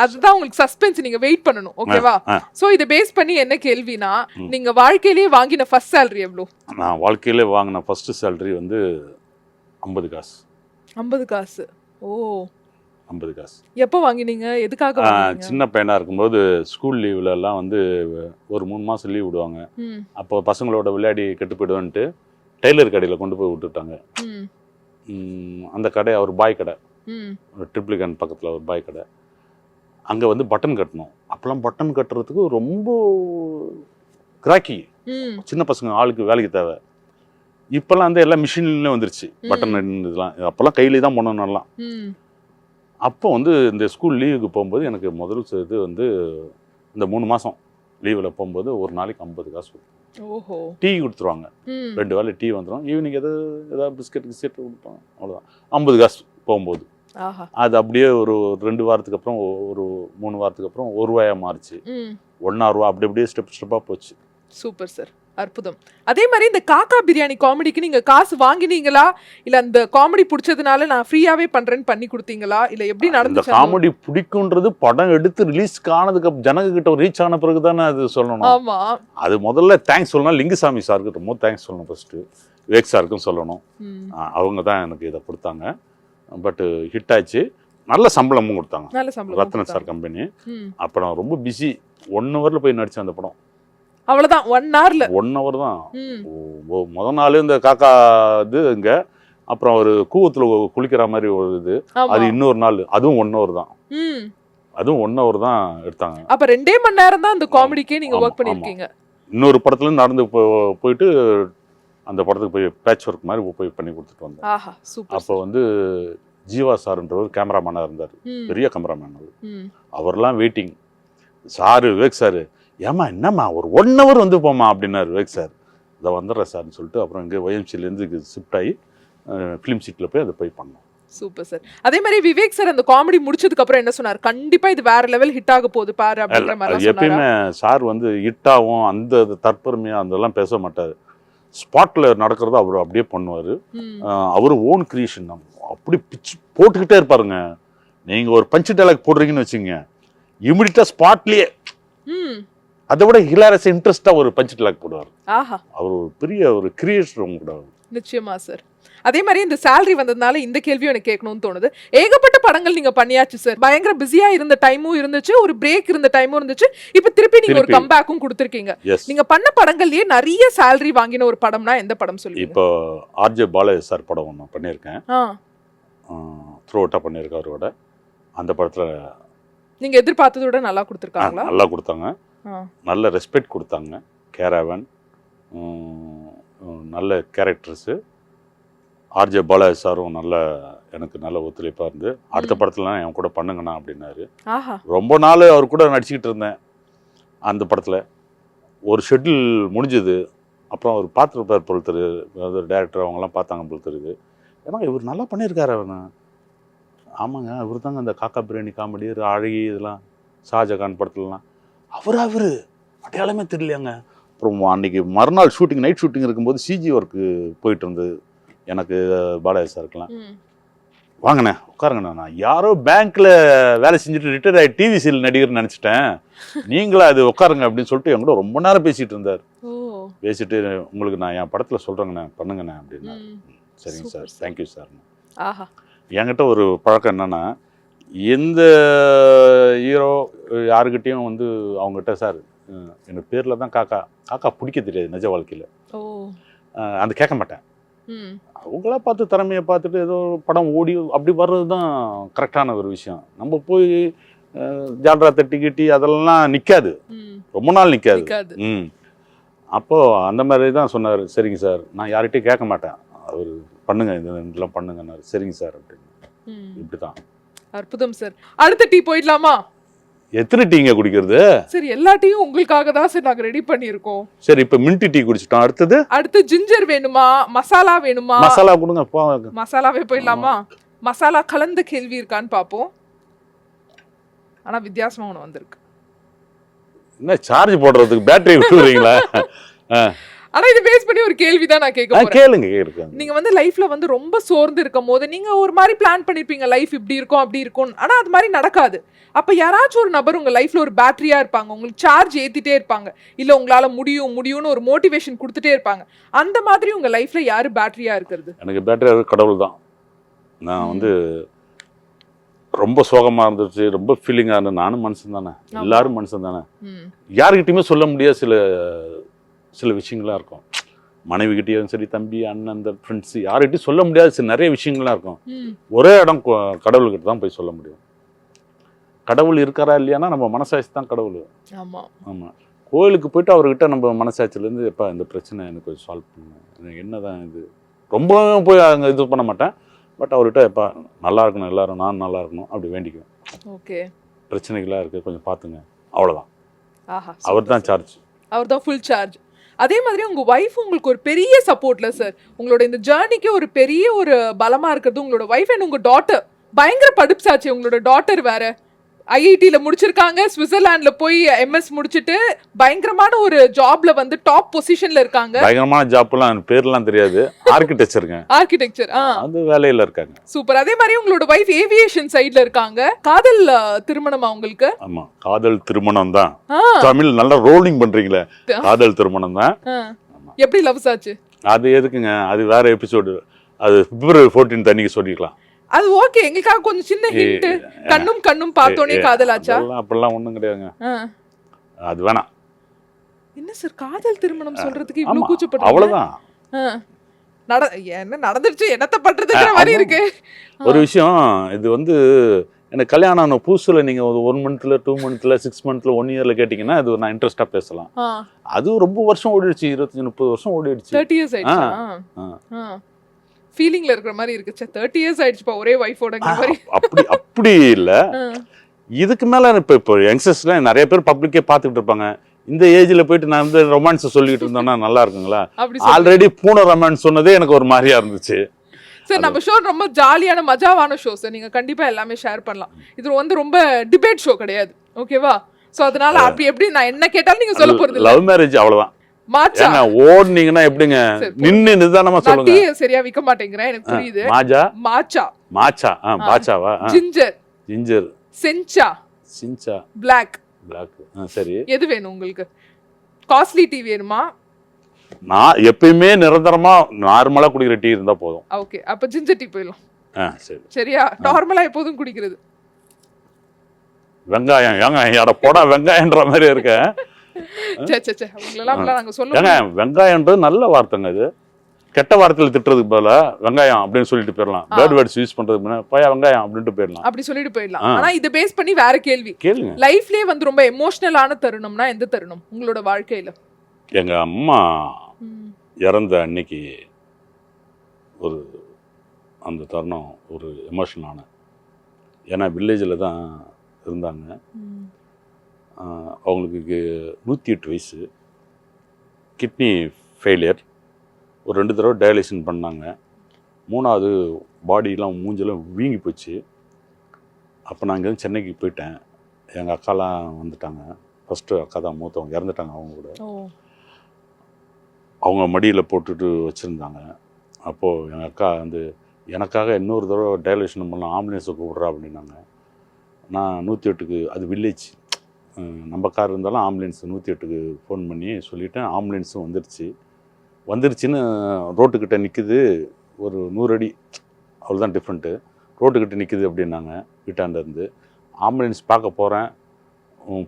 அதுதான் உங்களுக்கு சஸ்பென்ஸ், நீங்க வெயிட் பண்ணணும். ஓகேவா? சோ இத பேஸ் பண்ணி என்ன கேள்வினா, நீங்க வாழ்க்கையிலேயே வாங்கின ஃபர்ஸ்ட் salary எவ்வளவு? நான் வாழ்க்கையிலே வாங்கின ஃபர்ஸ்ட் salary வந்து 50 காசு. 50 காசு. ஓ, 50 காசு. எப்போ வாங்கினீங்க? எதுக்காக வாங்கினீங்க? சின்ன பையனா இருக்கும்போது ஸ்கூல் லீவ்ல எல்லாம் வந்து ஒரு 3 மாசம் லீவ் விடுவாங்க. அப்போ பசங்களோட விளையாடி கெட்டு போயிடுவேன்ட்டு டெய்லர் கடையில கொண்டு போய் விட்டுட்டாங்க. அந்த கடை ஒரு பாய் கடை, ட்ரிப்ளிகன் பக்கத்துல ஒரு பாய் கடை. அங்கே வந்து பட்டன் கட்டணும். அப்போல்லாம் பட்டன் கட்டுறதுக்கு ரொம்ப கிராக்கி, சின்ன பசங்க ஆளுக்கு வேலைக்கு தேவை. இப்போல்லாம் வந்து எல்லாம் மிஷின்லேயே வந்துருச்சு பட்டன் இதெல்லாம். அப்போல்லாம் கையிலே தான் பண்ணணும்லாம். அப்போ வந்து இந்த ஸ்கூல் லீவுக்கு போகும்போது எனக்கு முதல் இது வந்து இந்த 3 மாதம் லீவில் போகும்போது ஒரு நாளைக்கு 50 காசு டீ கொடுத்துருவாங்க. 2 வேளை டீ வந்துடும். ஈவினிங் ஏதாவது பிஸ்கெட் கொடுப்பாங்க, அவ்வளோதான். 50 காசு போகும்போது. அது அப்படியே ஒரு 2 வாரத்துக்கு அப்புறம், ஒரு 3 வாரத்துக்கு அப்புறம் ₹1 மாறிச்சு. ₹1.5 அப்படி அப்படியே ஸ்டெப்பாக போச்சு. சூப்பர் சார், அற்புதம். அதே மாதிரி இந்த காக்கா பிரியாணி காமெடிக்கு நீங்க காசு வாங்கினீங்களா, இல்ல அந்த காமெடி பிடிச்சதுனால நான் ஃப்ரீயாவே பண்றேன்னு பண்ணி கொடுத்தீங்களா, இல்ல எப்படி நடந்துச்சு? காமெடி பிடிக்கும்ன்றது படம் எடுத்து ரிலீஸ் ஆனதுக்கு ஜனங்க கிட்ட ரீச் ஆன பிறகு தானே அது சொல்லணும். ஆமா, அது முதல்ல தேங்க்ஸ் சொல்லணும். லிங்குசாமி சாருக்கு ரொம்ப தேங்க்ஸ் சொல்லணும். ஃபர்ஸ்ட் விவேக் சாருக்கும் சொல்லணும். அவங்க தான் எனக்கு இதை கொடுத்தாங்க. பட் ஹிட் ஆச்சு. நல்ல சம்பளமும் கொடுத்தாங்க. ரத்ன சார் கம்பெனி. அப்புறம் ரொம்ப பிஸி. 1 ஹவர்ல போய் நடிச்சேன் அந்த படம். அவ்வளவுதான், 1 ஹவர்ல 1 ஹவர் தான். முதல் நாள் இந்த காக்கா இது இங்க, அப்புறம் ஒரு கூவத்துல குளிக்கிற மாதிரி ஒரு இது, அது இன்னொரு நாள், அதுவும் 1 ஹவர் தான். அதுவும் 1 ஹவர் தான் எடுத்தாங்க. அப்ப 2 மணி நேரம் தான் அந்த காமெடிக்கே நீங்க வொர்க் பண்ணிருக்கீங்க. இன்னொரு படத்துல இருந்து நடந்து போயிட்டு அந்த படத்துக்கு போய் பேட்ச் ஒர்க் மாதிரி போய் பண்ணி கொடுத்துட்டு வந்தேன். அப்போ வந்து ஜீவா சார்ன்றவர் கேமராமேனா இருந்தார். பெரிய கேமராமேன் அவர். அவர்லாம் வெயிட்டிங். சாரு விவேக் சாரு, ஏமா என்னம்மா ஒரு 1 ஹவர் வந்து போமா அப்படின்னாரு விவேக் சார். இதை வந்துடுறேன் சார்னு சொல்லிட்டு அப்புறம் இங்கே ஒய்எம்சிலேருந்து ஷிஃப்ட் ஆகி ஃபிலிம் சீட்டில் போய் அதை போய் பண்ணோம். Super sir. அதே மாதிரி விவேக் சார் அந்த காமெடி முடிச்சதுக்கு அப்புறம் என்ன சொன்னார்? கண்டிப்பா இது வேற லெவல் ஹிட் ஆக போகுது பாரு அப்படின்ற மாதிரி சொன்னாரா? எப்பயுமே சார் வந்து ஹிட் ஆகும் அந்த தற்பெருமையா அதெல்லாம் பேச மாட்டார். ஸ்பாட்ல நடக்கிறத அவர் அப்படியே பண்ணுவார். அவர் ஓன் கிரியேஷன் அப்படி பிச்சு போட்டுக்கிட்டே இருப்பாருங்க. நீங்க ஒரு பஞ்சு டைலாக் போடுறீங்கன்னு வச்சுங்க, இமிடியட்டா ஸ்பாட்லயே அதை விட ஹிலாரஸ் இன்ட்ரெஸ்டா ஒரு பஞ்ச் டைலாக் போடுவார். அவர் ஒரு பெரிய ஒரு கிரியேட்டர் கூட. நிச்சயமா சார். அதே மாதிரி இந்த சேலரி வந்ததுனால இந்த கேள்வியும் எனக்கு கேட்கணும்னு தோணுது. ஏகப்பட்ட படங்கள் நீங்க பண்ணியாச்சு சார். பயங்கர பிஸியா இருந்த டைமும் இருந்துச்சு, ஒரு பிரேக் இருந்த டைமும் இருந்துச்சு. இப்ப திருப்பி நீங்க ஒரு கம்பேக்கும் கொடுத்திருக்கீங்க. நீங்க பண்ண படங்கள்லயே நிறைய சேலரி வாங்கின ஒரு படம்னா எந்த படம் சொல்லுங்க? இப்போ ஆர்ஜே பாலாஜி சார் படம் ஒன்று பண்ணியிருக்கேன். த்ரூ அவுட்டா பண்ணியிருக்கேன் அவரோட. அந்த படத்துல நீங்க எதிர்பார்த்ததோட நல்லா கொடுத்துருக்காங்களா? நல்லா கொடுத்தாங்க. நல்ல ரெஸ்பெக்ட் கொடுத்தாங்க. கேரவன் நல்ல கேரக்டர்ஸு. ஆர்ஜே பாலாஜி சாரும் எனக்கு நல்ல ஒத்துழைப்பாக இருந்து அடுத்த படத்துலலாம் என் கூட பண்ணுங்கண்ணா அப்படின்னாரு. ரொம்ப நாள் அவர் கூட நடிச்சுக்கிட்டு இருந்தேன். அந்த படத்தில் ஒரு ஷெட்யூல் முடிஞ்சது. அப்புறம் அவர் பார்த்துருப்பார் போல் தெரியுது, அதாவது டேரக்டர் அவங்கெல்லாம் பார்த்தாங்க போல் தெரியுது. ஏன்னா இவர் நல்லா பண்ணியிருக்காரு அவனை. ஆமாங்க, இவர் தாங்க அந்த காக்கா பிரியாணி காமெடி, அழகி, இதெல்லாம் ஷாஜகான் படத்துலலாம் அவர் அடையாளமே தெரியலையாங்க. அப்புறம் அன்றைக்கி மறுநாள் ஷூட்டிங், நைட் ஷூட்டிங் இருக்கும்போது சிஜி ஒர்க்கு போயிட்டு இருந்தது எனக்கு பாலாஜி சாருக்கெல்லாம். வாங்கண்ணே உட்காருங்கண்ணா, நான் யாரோ பேங்க்கில் வேலை செஞ்சுட்டு ரிட்டையர் ஆகி டிவி சீரியல் நடிகர்னு நினச்சிட்டேன், நீங்களா அது உட்காருங்க அப்படின்னு சொல்லிட்டு என் கூட ரொம்ப நேரம் பேசிகிட்டு இருந்தார். பேசிட்டு உங்களுக்கு நான் என் படத்தில் சொல்கிறேங்கண்ணே பண்ணுங்கண்ணே அப்படின்னா. சரிங்க சார், தேங்க்யூ சார். என்கிட்ட ஒரு பழக்கம் என்னென்னா, எந்த ஹீரோ யாருக்கிட்டையும் வந்து அவங்ககிட்ட சார் எனக்கு பேரில் தான் காக்கா பிடிக்க தெரியாது நிஜ வாழ்க்கையில், அந்த கேட்க மாட்டேன். அவங்களா பார்த்து திறமையை பார்த்துட்டு ஏதோ படம் ஓடி அப்படி வர்றது தான் கரெக்டான ஒரு விஷயம். நம்ம போய் ஜால்ரா தட்டி கிட்டி அதெல்லாம் நிற்காது, ரொம்ப நாள் நிற்காது. அப்போது அந்த மாதிரி தான் சொன்னார். சரிங்க சார், நான் யார்கிட்டையும் கேட்க மாட்டேன், அவர் பண்ணுங்க இதெல்லாம் பண்ணுங்கன்னாரு. சரிங்க சார் அப்படின்னு. இப்படி தான். அற்புதம் சார். அடுத்த டீ போயிடலாமா? எத்தனை டீங்க குடிக்கிறது? சரி, எல்லா டீயும் உங்களுக்காக தான் சார் நாங்க ரெடி பண்ணியிருக்கோம். சரி, இப்போ மின்ட் டீ குடிச்சிட்டோம். அடுத்து ஜிஞ்சர் வேணுமா, மசாலா வேணுமா? மசாலா கொடுங்க. மசாலாவே போயிடலாமா? மசாலா கலந்த கேள்வி இருக்கான்னு பார்ப்போம். ஆனா வித்தியாசமா ஒன்று வந்திருக்கு. என்ன சார்ஜ் போடுறதுக்கு பேட்டரி விட்டுறீங்களா? ஆனா இது பேஸ் பண்ணி ஒரு கேள்வி தான் நான் கேட்க போறேன். கேளுங்க. நீங்க வந்து லைஃப்ல வந்து ரொம்ப சோர்ந்து இருக்கும் போது நீங்க ஒரு மாதிரி பிளான் பண்ணிருப்பீங்க, லைஃப் இப்படி இருக்கும் அப்படி இருக்கும், ஆனா அது மாதிரி நடக்காது. அப்ப யாராச்சும் ஒரு நபர் உங்க லைஃப்ல ஒரு பேட்டரியா இருப்பாங்க, உங்களுக்கு சார்ஜ் ஏத்திட்டே இருப்பாங்க, இல்ல உங்களால முடியும்னு ஒரு மோட்டிவேஷன் கொடுத்துட்டே இருப்பாங்க. அந்த மாதிரி உங்க லைஃப்ல யாரு பேட்டரியா இருக்கிறது? எனக்கு பேட்டரியா கடவுள் தான். நான் வந்து ரொம்ப சோகமா இருந்துச்சு, ரொம்ப ஃபீலிங்கா இருந்தது. நானும் மனுஷன் தானே, எல்லாரும் மனுஷன் தானே. யாருக்கிட்டையுமே சொல்ல முடியாது சில விஷயங்கள்லாம் இருக்கும். மனைவி கிட்டேயும் சரி, தம்பி, அண்ணன், அந்த ஃப்ரெண்ட்ஸ், யார்கிட்டையும் சொல்ல முடியாது. நிறைய விஷயங்கள்லாம் இருக்கும். ஒரே இடம் கடவுள்கிட்ட தான் போய் சொல்ல முடியும். கடவுள் இருக்காரா இல்லையானா நம்ம மனசாட்சி தான் கடவுள். ஆமா. ஆமாம். கோயிலுக்கு போயிட்டு அவர்கிட்ட நம்ம மனசாட்சியிலேருந்து எப்போ இந்த பிரச்சனை எனக்கு கொஞ்சம் சால்வ் பண்ணுங்க, எனக்கு என்னதான் இது ரொம்ப போய் அங்கே இது பண்ண மாட்டேன். பட் அவர்கிட்ட எப்போ நல்லா இருக்கணும், எல்லாரும் நான் நல்லா இருக்கணும் அப்படி வேண்டிக்குவேன். ஓகே. பிரச்சனைகளாக இருக்குது கொஞ்சம் பார்த்துங்க, அவ்வளோதான். ஆஹா. அவர் தான் சார்ஜ். அவர் தான் ஃபுல் சார்ஜ். அதே மாதிரி உங்க வைஃப் உங்களுக்கு ஒரு பெரிய சப்போர்ட்ல சார். உங்களோட இந்த ஜேர்னிக்கு ஒரு பெரிய ஒரு பலமா இருக்கிறது உங்களோட வைஃப் அண்ட் உங்க டாட்டர். பயங்கர படிப்சாச்சு உங்களோட டாட்டர். வேற ஐஐடில முடிச்சிருக்காங்க, சுவிட்சர்லாந்துல போய் எம்எஸ் முடிச்சிட்டு பயங்கரமான ஒரு ஜாப்ல வந்து டாப் பொசிஷன்ல இருக்காங்க. பயங்கரமான ஜாப்லாம் பேர்லாம் தெரியாது, ஆர்கிடெக்சருங்க. ஆர்கிடெக்சர் அந்த வேலையில இருக்காங்க. சூப்பர். அதே மாதிரி உங்களோட வைஃப் ஏவியேஷன் சைடுல இருக்காங்க. காதல் திருமணமா உங்களுக்கு? ஆமா, காதல் திருமணம் தான். தமிழ் நல்லா ரோலிங் பண்றீங்களே. காதல் திருமணம் தான். எப்படி லவ்ஸ் ஆச்சு? அது எதுக்குங்க, அது வேற எபிசோடு. அது பிப்ரவரி 14 அன்னைக்கு சொல்லிக்கலாம். அது ஓகே, எங்களுக்காக கொஞ்சம் சின்ன ஹிண்ட். கண்ணும் கண்ணும் பார்த்தோனே காதலாச்சா? அப்படிலாம் ஒண்ணும் கிடையாதுங்க, அது வேணாம். என்ன சார் காதல் திருமணம் சொல்றதுக்கு இவ்வளவு கூச்சப்படுறீங்க? அவ்வளவுதான். என்ன நடந்துருச்சு, என்னத்த பண்றதுங்கிற மாதிரி இருக்கு. ஒரு விஷயம், இது வந்து எனக்கு கல்யாணம் ஆன புதுசுல நீங்க ஒரு 1 மந்த்ல 2 மந்த்ல 6 மந்த்ல 1 இயர்ல கேட்டீங்கன்னா அது நான் இன்ட்ரெஸ்டா பேசலாம். அது ரொம்ப வருஷம் ஓடிடுச்சு, 25-30 வருஷம் ஓடிடுச்சு. 30 இயர்ஸ் ஆயிடுச்சா? ஃபீலிங்ல இருக்கிற மாதிரி இருக்கு. 30 இயர்ஸ் ஆயிடுச்சுப்பா ஒரே வைஃபோடங்கிற மாதிரி. அப்படி இல்ல, இதுக்கு மேல இப்போ யங்ஸ்டர்ஸ்லாம் நிறைய பேர் பப்ளிக்கே பார்த்துக்கிட்டு இருப்பாங்க. இந்த ஏஜ்ல போயிட்டு நான் வந்து ரொமான்ஸ் சொல்லிட்டு இருந்தேன்னா நல்லா இருக்குங்களா? ஆல்ரெடி பூனை ரொமான்ஸ் சொன்னதே எனக்கு ஒரு மாதிரியா இருந்துச்சு. சார் நம்ம ஷோ ரொம்ப ஜாலியான மஜாவான ஷோ சார். நீங்க கண்டிப்பா எல்லாமே ஷேர் பண்ணலாம். இது வந்து ரொம்ப டிபேட் ஷோ கிடையாது, ஓகேவா? சோ அதனால அப்படி எப்படி நான் என்ன கேட்டாலும் நீங்க சொல்ல போறது இல்ல. லவ் மேரேஜ் அவ்வளவுதான். மாச்சா ஓடுனீங்கன்னா எப்படிங்க நின்னு நிதானமா சொல்லுங்க. டீ சரியா விக்க மாட்டேங்கறேன், எனக்கு புரியுது. மாஜா மாச்சா மாச்சா பாச்சாவா? ஜிஞ்சர் ஜிஞ்சர் சென்ச்சா சின்ச்சா பிளாக் பிளாக். சரி, எது வேணும் உங்களுக்கு? காஸ்ட்லி டீ வேணுமா? நான் எப்பயுமே நிரந்தரமா நார்மலா குடிக்கிற டீ இருந்தா போதும். ஓகே, அப்ப ஜிஞ்சர் டீ போயிடலாம். சரி, சரியா? நார்மலா எப்போதும் குடிக்கிறது. வெங்காயம் ஏங்க யார போடா வெங்காயம்ன்ற மாதிரி இருக்க. வெங்காயம்ன்றது நல்ல வார்த்தைங்க, அது கெட்ட வார்த்தையில திட்டுறதுக்கு பதிலா வெங்காயம் அப்படின்னு சொல்லிட்டு போயிடலாம். பேட் வேர்ட்ஸ் யூஸ் பண்றதுக்கு போயா வெங்காயம் அப்படின்ட்டு போயிடலாம். அப்படி சொல்லிட்டு போயிடலாம். ஆனா இத பேஸ் பண்ணி வேற கேள்வி கேளுங்க. லைஃப்லயே வந்து ரொம்ப எமோஷனலான தருணம்னா எந்த தருணம் உங்களோட வாழ்க்கையில? எங்க அம்மா இறந்த அன்னைக்கு ஒரு அந்த தருணம் ஒரு எமோஷனலான. ஏன்னா வில்லேஜில் தான் இருந்தாங்க. அவங்களுக்கு 108 வயசு, கிட்னி ஃபெயிலியர். ஒரு 2 தடவை டயாலிசிஸ் பண்ணாங்க. 3வது பாடியெலாம் மூஞ்செல்லாம் வீங்கி போச்சு. அப்போ நான் இங்கேருந்து சென்னைக்கு போயிட்டேன். எங்கள் அக்காலாம் வந்துட்டாங்க. ஃபஸ்ட்டு அக்கா தான் மூத்தவங்க, இறந்துட்டாங்க. அவங்க கூட அவங்க மடியில் போட்டுட்டு வச்சுருந்தாங்க. அப்போது எங்கள் அக்கா வந்து எனக்காக இன்னொரு தடவை டயாலிசிஸ் பண்ணலாம், ஆம்புலன்ஸுக்கு விட்றா அப்படின்னாங்க. நான் 108க்கு, அது வில்லேஜ், நம்ம கார் இருந்தாலும் ஆம்புலன்ஸ் 108க்கு ஃபோன் பண்ணி சொல்லிவிட்டேன். ஆம்புலன்ஸும் வந்துருச்சுன்னு ரோட்டுக்கிட்ட நிற்குது. ஒரு 100 அடி அவ்வளோதான் டிஃப்ரெண்ட்டு. ரோட்டுக்கிட்ட நிற்குது அப்படின்னாங்க. வீட்டாண்டேருந்து ஆம்புலன்ஸ் பார்க்க போகிறேன்.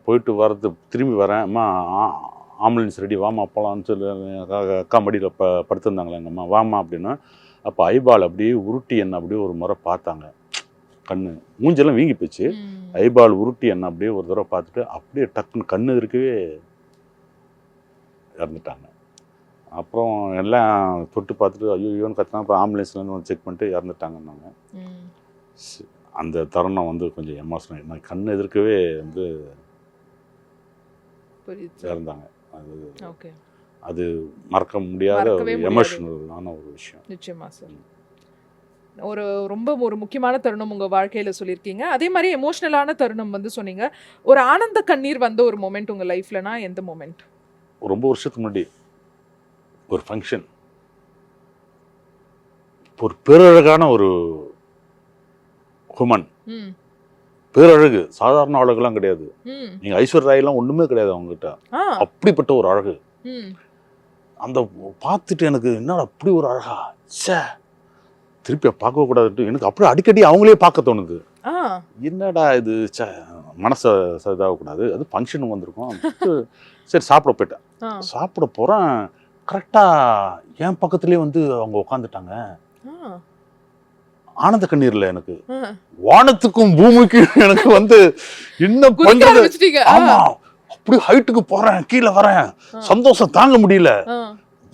போயிட்டு வரது திரும்பி வரேன். அம்மா ஆம்புலன்ஸ் ரெடி, வாமா போகலான்னு சொல்லி அக்கா மடியில் படுத்திருந்தாங்களே எங்கள் அம்மா, வாமா அப்படின்னா. அப்போ ஐபால் அப்படியே உருட்டி என்ன அப்படியே ஒரு முறை பார்த்தாங்க. கண்ணு மூஞ்செல்லாம் வீங்கி போச்சு. ஐபால் உருட்டி என்ன அப்படியே ஒரு தடவை பார்த்துட்டு அப்படியே டக்குன்னு கண்ணு இருக்கவே இறந்துட்டாங்க. அப்புறம் எல்லாம் தொட்டு பார்த்துட்டு ஐயோன்னு கத்தினா அப்புறம் ஆம்புலன்ஸ்லேருந்து வந்து செக் பண்ணிட்டு இறந்துட்டாங்கன்னாங்க. அந்த தருணம் வந்து கொஞ்சம் எமோஷனல். நான் கண் எதிர்க்கவே வந்து இறந்தாங்க. அது மறக்க முடியாத ஒரு எமோஷனலான ஒரு விஷயம். நிச்சயமா சார். ரொம்ப ஒரு முக்கியமான தருணம் உங்க வாழ்க்கையில சொல்லியிருக்கீங்க. அதே மாதிரி எமோஷனலான தருணம் வந்து சொன்னீங்க. ஒரு ஆனந்த கண்ணீர் வந்த ஒரு மொமெண்ட் உங்க லைஃப்லனா எந்த மொமெண்ட்? ரொம்ப வருஷத்துக்கு முன்னாடி ஒரு ஃபங்க்ஷன், ஒரு பேரழகான ஒரு ஹுமன், பேரழகு, சாதாரண அழகுலாம் கிடையாது. நீங்க ஐஸ்வர்யா ராயெல்லாம் ஒண்ணுமே கிடையாது அவங்ககிட்ட. அப்படிப்பட்ட ஒரு அழகு. அந்த பார்த்துட்டு எனக்கு என்னடா அப்படி ஒரு அழகா, சே திருப்பி பார்க்க கூடாது, எனக்கு அப்படியே அடிக்கடி அவங்களே பார்க்க தோணுது. என்னடா இது, மனசை இதாகக்கூடாது, அது ஃபங்க்ஷன் வந்திருக்கோம். சரி சாப்பிட போயிட்டேன். சாப்பிட போகிறேன், கரெக்டாக என் பக்கத்துலேயே வந்து அவங்க உட்காந்துட்டாங்க. ஆனந்த கண்ணீர்ல எனக்கு வானத்துக்கும் பூமிக்கும் எனக்கு வந்து இன்னும் குதிக்க பண்றது ஆரம்பிச்சிட்டீங்க. ஆமா அப்படி ஹைட்டுக்கு போறேன் கீழே வரேன் சந்தோஷம் தாங்க முடியல.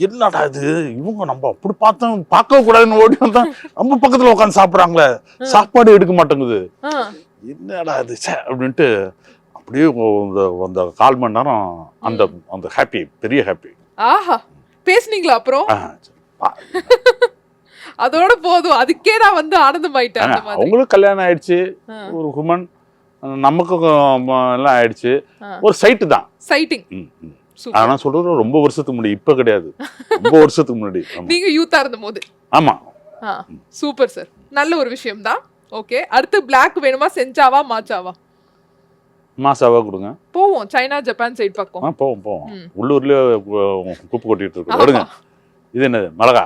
என்னடா இது இவங்க நம்ம அப்படி பார்த்தோம் பார்க்க கூடாதுன்னு ஓடி வந்தா நம்ம பக்கத்துல உட்காந்து சாப்பிடுறாங்களே சாப்பாடு எடுக்க மாட்டேங்குது என்னடா இது ச்சே அப்படின்ட்டு அப்படியே அந்த 1/4 மணி நேரம் அந்த அந்த ஹாப்பி பெரிய ஹாப்பி. ஆஹா பேசுனீங்களா அப்புறம்? அதோட போதும் அதுக்கே நான் வந்து ஆனந்தமாயிட்டேன். அந்த மாதிரி அவங்களுக்கு கல்யாணம் ஆயிடுச்சு ஒரு ஹுமன் நமக்கு எல்லாம் ஆயிடுச்சு ஒரு சைட்டு தான் சைட்டிங். ஆனா சொல்றது ரொம்ப வருஷத்துக்கு முன்னாடி இப்ப கிடையாது ரொம்ப வருஷத்துக்கு முன்னாடி நீங்க யூத்தா இருந்த போது. ஆமா சூப்பர் சார் நல்ல ஒரு விஷயம் தான். ஓகே அடுத்து பிளாக் வேணுமா செஞ்சாவா மாச்சாவா? மாசாவா கொடுங்க போவோம் சைனா ஜப்பான் சைடு பக்கம் போவோம் உள்ளூர்லயே குப்பு கொட்டிட்டு இருக்கு விடுங்க. இது என்னது மிளகா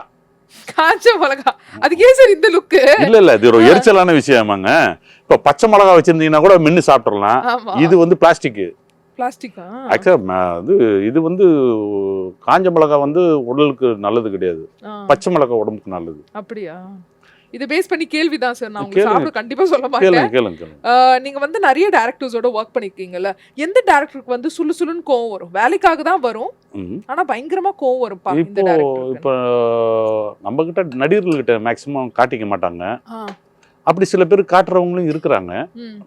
காஞ்ச மிளகா அதுக்கு ஏன் சார் இந்த லுக்கு? இல்ல இது ஒரு எரிச்சலான விஷயமாங்க. இப்ப பச்சை மிளகா வச்சிருந்தீங்கன்னா கூட மென்னு சாப்பிடலாம். இது வந்து பிளாஸ்டிக் பிளாஸ்டிக்கா? ஆக்சுவலா இது வந்து காஞ்ச மிளகா வந்து உடலுக்கு நல்லது கிடையாது. பச்சை மிளகா உடம்புக்கு நல்லது. அப்படியா? இது பேஸ் பண்ணி கேள்விதான் சார். நான் உங்களுக்கு சாப்பிட கண்டிப்பா சொல்ல மாட்டேன். கேளுங்க. நீங்க வந்து நிறைய டைரக்டர்ஸோட ஒர்க் பண்ணிருக்கீங்கல்ல, எந்த டைரக்டருக்கு வந்து சுள்ளுன்னு கோவம் வரும்? வேலைக்காக தான் வரும் ஆனா பயங்கரமா கோவம் வரும் இந்த டைரக்டருக்கு. இப்போ நம்ம கிட்ட நடிகர்கள் கிட்ட மேக்ஸிமம் காட்டிக்க மாட்டாங்க. அப்படி சில பேர் காட்டுறவங்களும் இருக்கிறாங்க.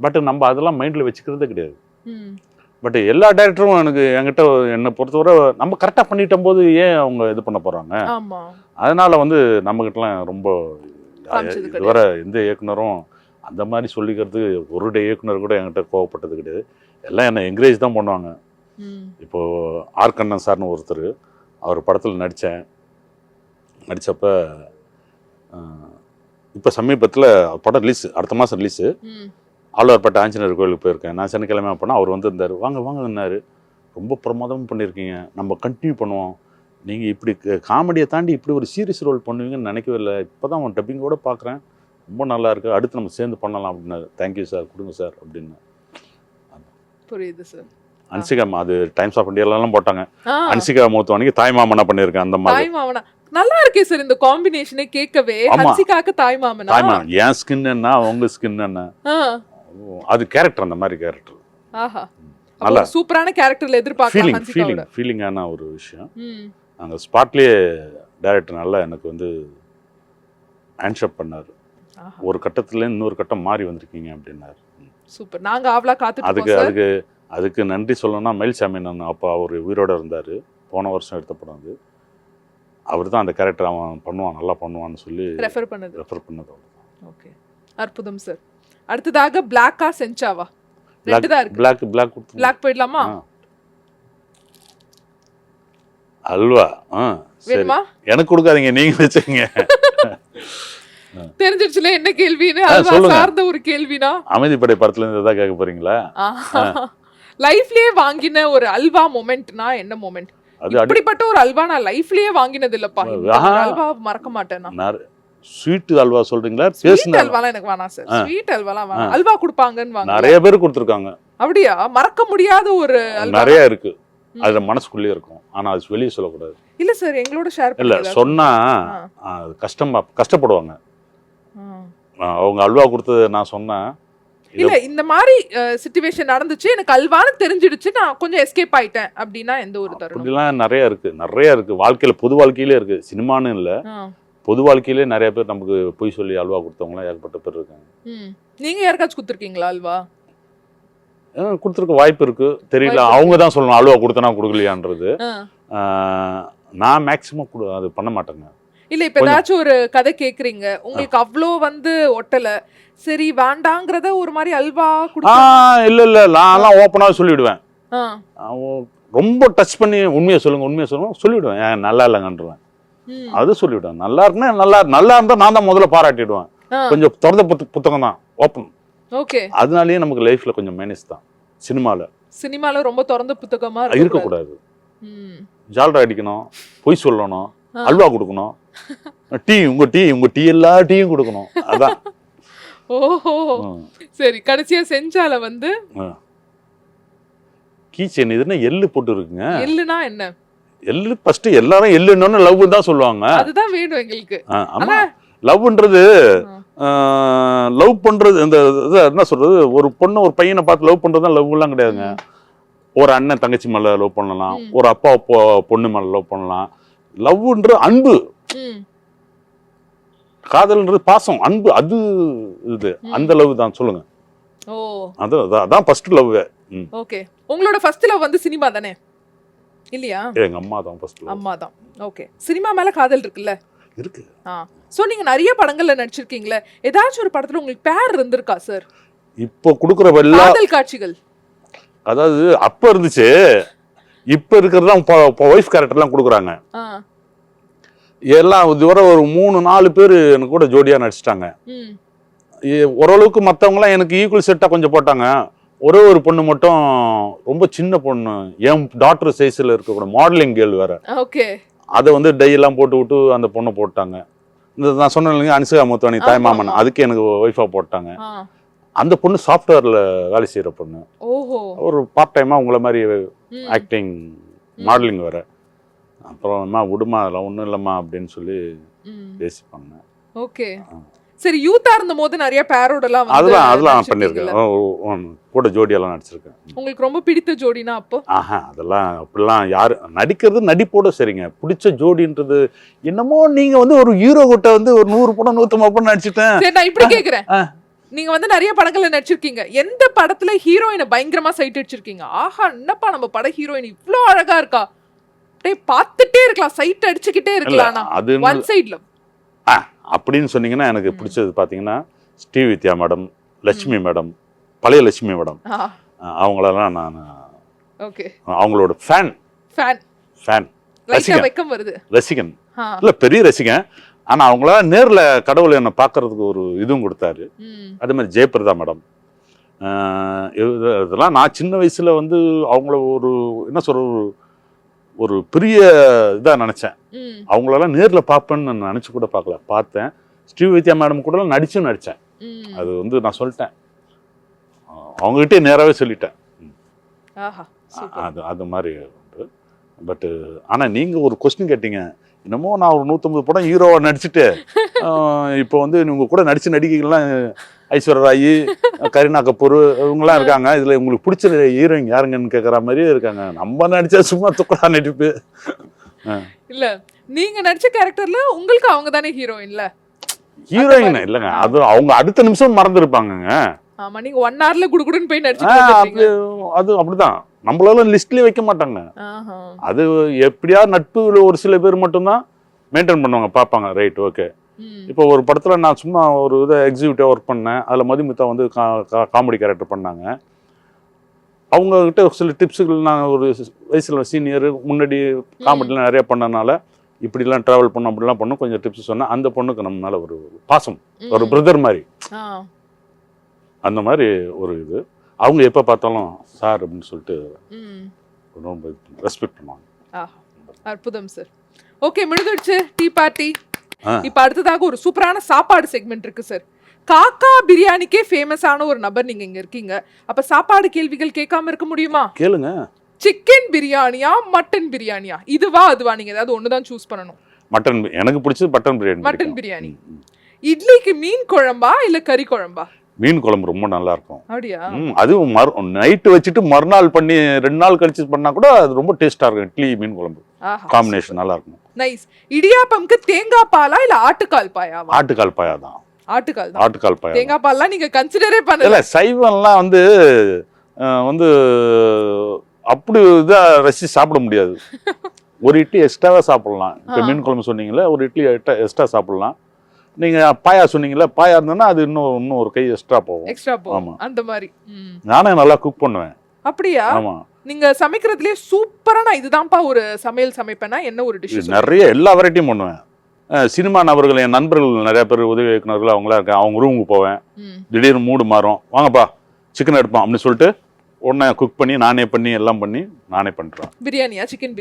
பட் நம்ம அதெல்லாம் மைண்ட்ல வச்சுக்கிறதே கிடையாது. பட் எல்லா டைரக்டரும் என்கிட்ட என்னை பொறுத்தவரை நம்ம கரெக்டா பண்ணிட்டும் போது ஏன் அவங்க இது பண்ண போறாங்க? அதனால வந்து நம்ம கிட்டலாம் ரொம்ப இதுவரை எந்த இயக்குனரும் அந்த மாதிரி சொல்லிக்கிறது ஒரு இயக்குனர் கூட என்கிட்ட கோவப்பட்டது கிடையாது. எல்லாம் என்னை என்கரேஜ் தான் பண்ணுவாங்க. இப்போ ஆர் கண்ணன் சார்னு ஒருத்தர் அவர் படத்தில் நடித்தப்ப இப்போ சமீபத்தில் படம் ரிலீஸ் அடுத்த மாதம் ரிலீஸு ஆழ்வார்பேட்டை ஆஞ்சநேயர் கோயிலுக்கு போயிருக்கேன். நான் சனிக்கிழமை போனால் அவர் வந்து இருந்தார். வாங்கன்னாரு. ரொம்ப பிரமாதமாக பண்ணியிருக்கீங்க, நம்ம கண்டினியூ பண்ணுவோம். நீங்கள் இப்படி காமெடியை தாண்டி இப்படி ஒரு சீரியஸ் ரோல் பண்ணுவீங்கன்னு நினைக்கவே இல்லை. இப்போ தான் அவன் டப்பிங்கோட பார்க்குறேன், ரொம்ப நல்லா இருக்கு, அடுத்து நம்ம சேர்ந்து பண்ணலாம் அப்படின்னாரு. தேங்க்யூ சார், கொடுங்க சார் அப்படின்னு. புரியுது சார். அன்சிகா அது டைம்ஸ் ஆஃப் இந்தியாலாம் போட்டாங்க. அன்சிகா மூத்தவனுக்கு தாய் மாமனா பண்ணியிருக்கேன். அந்த மாதிரி தாய் மாமனா நல்லா இருக்கே சார். இந்த காம்பினேஷனே கேட்கவே அன்சிகாக்கு தாய் மாமனா. தாய் மாமன் ஏன் ஸ்கின் என்ன அவங்க ஸ்கின் என்ன அது கேரக்டர் அந்த மாதிரி கேரக்டர். ஆஹா நல்ல சூப்பரான கேரக்டர்ல எதிர்பார்க்கலாம். ஃபீலிங்கான ஒரு விஷயம். அந்த ஸ்பாட்லயே டைரக்டர் நல்லா எனக்கு வந்து ஹேண்ட்ஷேக் பண்ணாரு. ஒரு கட்டத்துல இன்னொரு கட்டம் மாறி வந்திருக்கீங்க அப்படின்னாரு. சூப்பர். நாங்க ஆவலா காத்துட்டு அதுக்கு நன்றி சொல்லணும்னா மயில்சாமி அப்போ அவர் உயிரோட இருந்தார். போன வருஷம் எடுத்த படம் அது. அவர் தான் அந்த கேரக்டர் அவன் பண்ணுவான் நல்லா பண்ணுவான்னு சொல்லி ரெஃபர் பண்ணது. ஓகே அற்புதம் சார். அடுத்ததாக பிளாக்கா செஞ்சாவா? ரெண்டு தான் இருக்கு. பிளாக் போயிடலாமா? அல்வா வேணுமா? எனக்கு கொடுக்காதீங்க, நீங்க வச்சுங்க. தெரிஞ்சிருச்சுல என்ன கேள்வின்னு. அல்வா சார்ந்த ஒரு கேள்வினா அமைதிப்படை படத்துல இருந்து தான் கேட்க போறீங்களா? லைஃப்லயே வாங்கின ஒரு அல்வா மொமெண்ட்னா என்ன மொமெண்ட்? இப்படிப்பட்ட ஒரு அல்வா நான் லைஃப்லயே வாங்கினது இல்லப்பா, அல்வா மறக்க மாட்டேன். ஸ்வீட் அல்வா சொல்றீங்களா? ஸ்வீட் அல்வாலாம் எனக்கு வேணாம் சார். ஸ்வீட் அல்வாலாம் வேணாம். அல்வா கொடுப்பாங்கன்னு வாங்க. நிறைய பேர் கொடுத்துருக்காங்க. அப்படியா? மறக்க முடியாத ஒரு நிறைய இருக்கு. அது மனசுக்குள்ளே இருக்கும். ஆனா அது வெளியே சொல்லக்கூடாது. இல்ல சார் எங்களோட ஷேர் இல்ல சொன்னா கஷ்டப்படுவாங்க. அவங்க அல்வா கொடுத்தது நான் சொன்னா இல்ல இந்த மாதிரி சிச்சுவேஷன் நடந்துச்சு, எனக்கு அல்வான்னு தெரிஞ்சிடுச்சு, நான் கொஞ்சம் எஸ்கேப் ஆயிட்டேன் அப்படின்னா எந்த ஒரு தருணம்? அப்படிலாம் நிறைய இருக்கு வாழ்க்கையில. பொது வாழ்க்கையிலே இருக்கு, சினிமான்னு இல்ல, பொது வாழ்க்கையிலே நிறைய பேர் நமக்கு பொய் சொல்லி அல்வா கொடுத்தவங்களாம் ஏகப்பட்ட பேர் இருக்காங்க. நீங்க யாருக்காச்சும் கொடுத்துருக்கீங்களா அல்வா? கொடுத்துருக்க வாய்ப்பு இருக்கு, தெரியல. அவங்க தான் சொல்லணும் அல்வா கொடுத்தனா கொடுக்கலையான்றது. நான் மேக்சிமம் அது பண்ண மாட்டேங்க. இல்ல இப்ப ஏதாச்சும் ஒரு கதை கேக்குறீங்க, உங்களுக்கு அவ்வளோ வந்து ஒட்டல, சரி வேண்டாங்கிறத ஒரு மாதிரி அல்வா இல்ல நான் ஓப்பனா சொல்லிடுவேன். ரொம்ப டச் பண்ணி உண்மையை சொல்லுங்க சொல்லிவிடுவேன். நல்லா இல்லைங்கன்றேன், அது சொல்லிவிடுவேன். நல்லா இருக்குன்னா நல்லா இருந்தா நான் தான் முதல்ல பாராட்டிடுவேன். கொஞ்சம் திறந்த புத்தகம் தான், ஓப்பன். ஓகே. அதனாலேயே நமக்கு லைஃப்ல கொஞ்சம் மைனஸ் தான். சினிமால ரொம்ப திறந்த புத்தகமா இருக்கக்கூடாது. ஜால்ரா அடிக்கணும், பொய் சொல்லணும், அல்வா கொடுக்கணும், உங்க டீ எல்லா டீயும் கொடுக்கணும். அதான். ஓஹோ சரி. கடைசியா செஞ்சால வந்து கீச்சன் இதுன்னா எள்ளு போட்டு இருக்குங்க. எள்ளுனா என்ன? எள்ளு ஃபர்ஸ்ட் எல்லாரும் எள்ளுன்னு லவ் தான் சொல்லுவாங்க. அதுதான் வேணும் எங்களுக்கு. ஆமா லவ்ன்றது லவ் பண்றது இந்த இது என்ன சொல்றது, ஒரு பொண்ணு ஒரு பையனை பார்த்து லவ் பண்றது தான் லவ் எல்லாம் கிடையாதுங்க. ஒரு அண்ணன் தங்கச்சி மேல லவ் பண்ணலாம், ஒரு அப்பா பொண்ணு மேல லவ் பண்ணலாம். லவ்ன்றது அன்பு, காதல்ன்றது பாசம், அன்பு, அது இது அந்த லவ் தான். சொல்லுங்க. ஓ, அதான் ஃபர்ஸ்ட் லவ். ஓகே. உங்களோட ஃபர்ஸ்ட் லவ் வந்து சினிமா தானே இல்லையா? எங்க அம்மா தான் ஃபர்ஸ்ட் லவ். அம்மா தான். ஓகே. சினிமா மேல காதல் இருக்குல்ல? இருக்கு. சோ நீங்க நிறைய படங்கள்ல நடிச்சிருக்கீங்களே, ஏதாச்சும் ஒரு படத்துல உங்களுக்கு பேர் இருந்திருக்கா சார்? இப்போ குடுக்குற காதல் காட்சிகள் அதாவது அப்ப இருந்துச்சு, இப்ப இருக்கிறது ஒய்ஃப் கேரக்டர்லாம் கொடுக்குறாங்க. எல்லாம் இதுவரை ஒரு 3-4 பேர் எனக்கு கூட ஜோடியா நடிச்சிட்டாங்க. ஓரளவுக்கு மற்றவங்களாம் எனக்கு ஈக்குவல் செட்டாக கொஞ்சம் போட்டாங்க. ஒரே ஒரு பொண்ணு மட்டும் ரொம்ப சின்ன பொண்ணு, என் டாக்டர் சைஸில் இருக்கக்கூட மாடலிங் கேர்ள் வேற. ஓகே. அதை வந்து டையெல்லாம் போட்டு விட்டு அந்த பொண்ணை போட்டாங்க. இந்த நான் சொன்னேன் இல்லைங்க, அனுசிகா முத்துவானி தாய்மாமன், அதுக்கு எனக்கு ஒய்ஃபாக போட்டாங்க. அந்த பொண்ணு சாஃப்ட்வேர்ல வேலை செய்யற பொண்ணு. ஒரு பார்ட் டைமா உங்களை மாதிரி ஆக்டிங் மாடலிங் வேற. அப்புறமா விடுமா அதெல்லாம் ஒன்றும் இல்லைம்மா அப்படின்னு சொல்லி பேசி பண்ணேன். ஓகே. சரி, யூத்தா இருந்த போது நிறைய பேரோடலாம் அதெல்லாம் பண்ணிருக்கேன், கூட ஜோடியெல்லாம் நடிச்சிருக்கேன். உங்களுக்கு ரொம்ப பிடித்த ஜோடினா அப்போ? அதெல்லாம் அப்படிலாம் யாரு நடிக்கிறது நடிப்போட சரிங்க. பிடிச்ச ஜோடின்றது என்னமோ நீங்க வந்து ஒரு ஹீரோ கிட்ட வந்து ஒரு 100 படம் 150 படம் நடிச்சிட்டேன். சரி, நான் இப்படி கேக்குறேன். நீங்க வந்து நிறைய படங்கள்ல நடிச்சிருக்கீங்க, எந்த படத்துல ஹீரோயினை பயங்கரமா சைட் அடிச்சிருக்கீங்க? ஆஹா, என்னப்பா நம்ம பட ஹீரோயின் இவ்ளோ அழகா இருக்கா, அப்படியே பார்த்துட்டே இருக்கலாம், சைட் அடிச்சுக்கிட்டே இருக்கலாம். அது ஒன் சைட்ல அப்படின்னு சொன்னீங்கன்னா எனக்கு பிடிச்சது பாத்தீங்கன்னா ஸ்ரீவித்யா மேடம், லட்சுமி மேடம், பழைய லட்சுமி மேடம், அவங்களெல்லாம் நான் அவங்களோட ஃபேன். ரசிகன் இல்ல, பெரிய ரசிகன். ஆனா அவங்கள நேர்ல கடவுள் என்ன பாக்குறதுக்கு ஒரு இதுவும் கொடுத்தாரு. அதே மாதிரி ஜெயபிரதா மேடம், இதெல்லாம் நான் சின்ன வயசுல வந்து அவங்கள ஒரு என்ன சொல்ற ஒரு பெரிய இதா நினைச்சேன். அவங்களெல்லாம் நேர்ல பார்ப்பேன்னு நான் நினைச்சு கூட பார்க்கல. பார்த்தேன். ஸ்ரீவித்யா மேடம் கூட நடிச்சேன். அது வந்து நான் சொல்லிட்டேன், அவங்ககிட்டே நேராகவே சொல்லிட்டேன். அது மாதிரி உண்டு. பட் ஆனா நீங்க ஒரு கொஸ்டின் கேட்டீங்க, என்னமோ நான் ஒரு 150 படம் ஹீரோவா நடிச்சுட்டு இப்போ வந்து உங்க கூட நடிச்ச நடிகைகள்லாம் ஐஸ்வர்யா ராய், கரீனா கபூர் இவங்கெல்லாம் இருக்காங்க. இதுல உங்களுக்கு பிடிச்ச ஹீரோயின் யாருங்கன்னு கேட்கற மாதிரியே இருக்காங்க. நம்ம நடிச்சா சும்மா துக்கடா நடிப்பு இல்ல. நீங்க நடிச்ச கேரக்டர்ல உங்களுக்கு அவங்க தானே ஹீரோயின்ல? ஹீரோயின் இல்லங்க, அது அவங்க அடுத்த நிமிஷம் மறந்துருப்பாங்க. ஆமா, நீங்க 1 hourல குடுகுடுன்னு போய் நடிச்சிட்டு அது அப்படிதான். நம்மளால லிஸ்ட்லயே வைக்க மாட்டாங்க. அது எப்படியா நட்பு ஒரு சில பேர் மட்டும்தான் மெயின்டைன் பண்ணுவாங்க, பார்ப்பாங்க. Right, okay. இப்போ ஒரு படத்துல நான் சும்மா ஒரு இதை எக்ஸிக்யூட்டிவா ஒர்க் பண்ணேன். அதுல மதுமிதா வந்து காமெடி கேரக்டர் பண்ணாங்க. அவங்க கிட்ட சில டிப்ஸுகள், நான் ஒரு வயசுல சீனியர், முன்னாடி காமெடிலாம் நிறைய பண்ணனால இப்படிலாம் டிராவல் பண்ணும் அப்படிலாம் பண்ணும், கொஞ்சம் டிப்ஸ் சொன்னேன். அந்த பொண்ணுக்கு நம்ம மேல ஒரு பாசம், ஒரு பிரதர் மாதிரி, அந்த மாதிரி ஒரு இது. அவங்க எப்ப பார்த்தாலும் சார் அப்படின்னு சொல்லிட்டு ரொம்ப ரெஸ்பெக்ட் பண்ணுவாங்க. அற்புதம் சார். ஓகே, முடிஞ்சிடுச்சு டீ பார்ட்டி. இப்ப அடுத்ததாக ஒரு சூப்பரான சாப்பாடு செக்மெண்ட் இருக்கு சார். காக்கா பிரியாணிக்கே ஃபேமஸான ஒரு நபர் நீங்க இங்க இருக்கீங்க. அப்ப சாப்பாடு கேள்விகள் கேட்காம இருக்க முடியுமா? கேளுங்க. சிக்கன் பிரியாணியா மட்டன் பிரியாணியா, இதுவா அதுவா? நீங்க ஏதாவது ஒண்ணுதான் சூஸ் பண்ணணும். மட்டன். எனக்கு பிடிச்சது மட்டன் பிரியாணி. மட்டன் பிரியாணி. இட்லிக்கு மீன் குழம்பா இல்ல கறி குழம்பா? மீன் குழம்பு ரொம்ப நல்லா இருக்கும். அப்படியா? அதுவும் நைட்டு வச்சுட்டு மறுநாள் பண்ணி 2 நாள் கழிச்சு பண்ணா கூட அது ரொம்ப டேஸ்டா இருக்கும். இட்லி மீன் குழம்பு காம்பினேஷன் நல்லா இருக்கும். நைஸ். இடியாப்பம்க்கு தேங்காய் பாலா இல்ல ஆட்டுக்கால் பாயாவா? ஆட்டுக்கால் பாயா தான். ஆட்டுக்கால் பாயா. தேங்காய் பால்லாம் நீங்க கன்சிடரே பண்ணல. இல்ல, சைவம்லாம் வந்து வந்து அப்படி இதா ரசிச்சு சாப்பிட முடியாது. ஒரு இட்லி எக்ஸ்ட்ராவா சாப்பிடலாம். இப்ப மீன் குழம்பு சொன்னீங்களே, ஒரு இட்லி எக்ஸ்ட்ரா சாப்பிடலாம். நீங்க பாயா சொன்னீங்கல்ல, பாயா இருந்ததுன்னா அது இன்னும் ஒரு கை எக்ஸ்ட்ரா போகும். ஆமா, அந்த மாதிரி. நானே நல்லா குக் பண்ணுவேன். அப்படியா? ஆமா. நீங்க சமைக்கிறதுலயே சூப்பரா நான் இதுதான்ப்பா ஒரு சமையல் சமைப்பேனா என்ன ஒரு டிஷ்? நிறைய எல்லா வெரைட்டியும் பண்ணுவேன். சினிமா நபர்கள், என் நண்பர்கள் நிறைய பேர், உதவி இயக்குநர்கள் அவங்களா இருக்காங்க. அவங்க ரூமுக்கு போவேன். திடீர்னு மூடு மாறும், வாங்கப்பா சிக்கன் எடுப்போம் அப்படின்னு சொல்லிட்டு உடனே குக் பண்ணி நானே பண்ணி எல்லாம் பண்ணி நானே பண்றேன். பிரியாணியா? சிக்கன்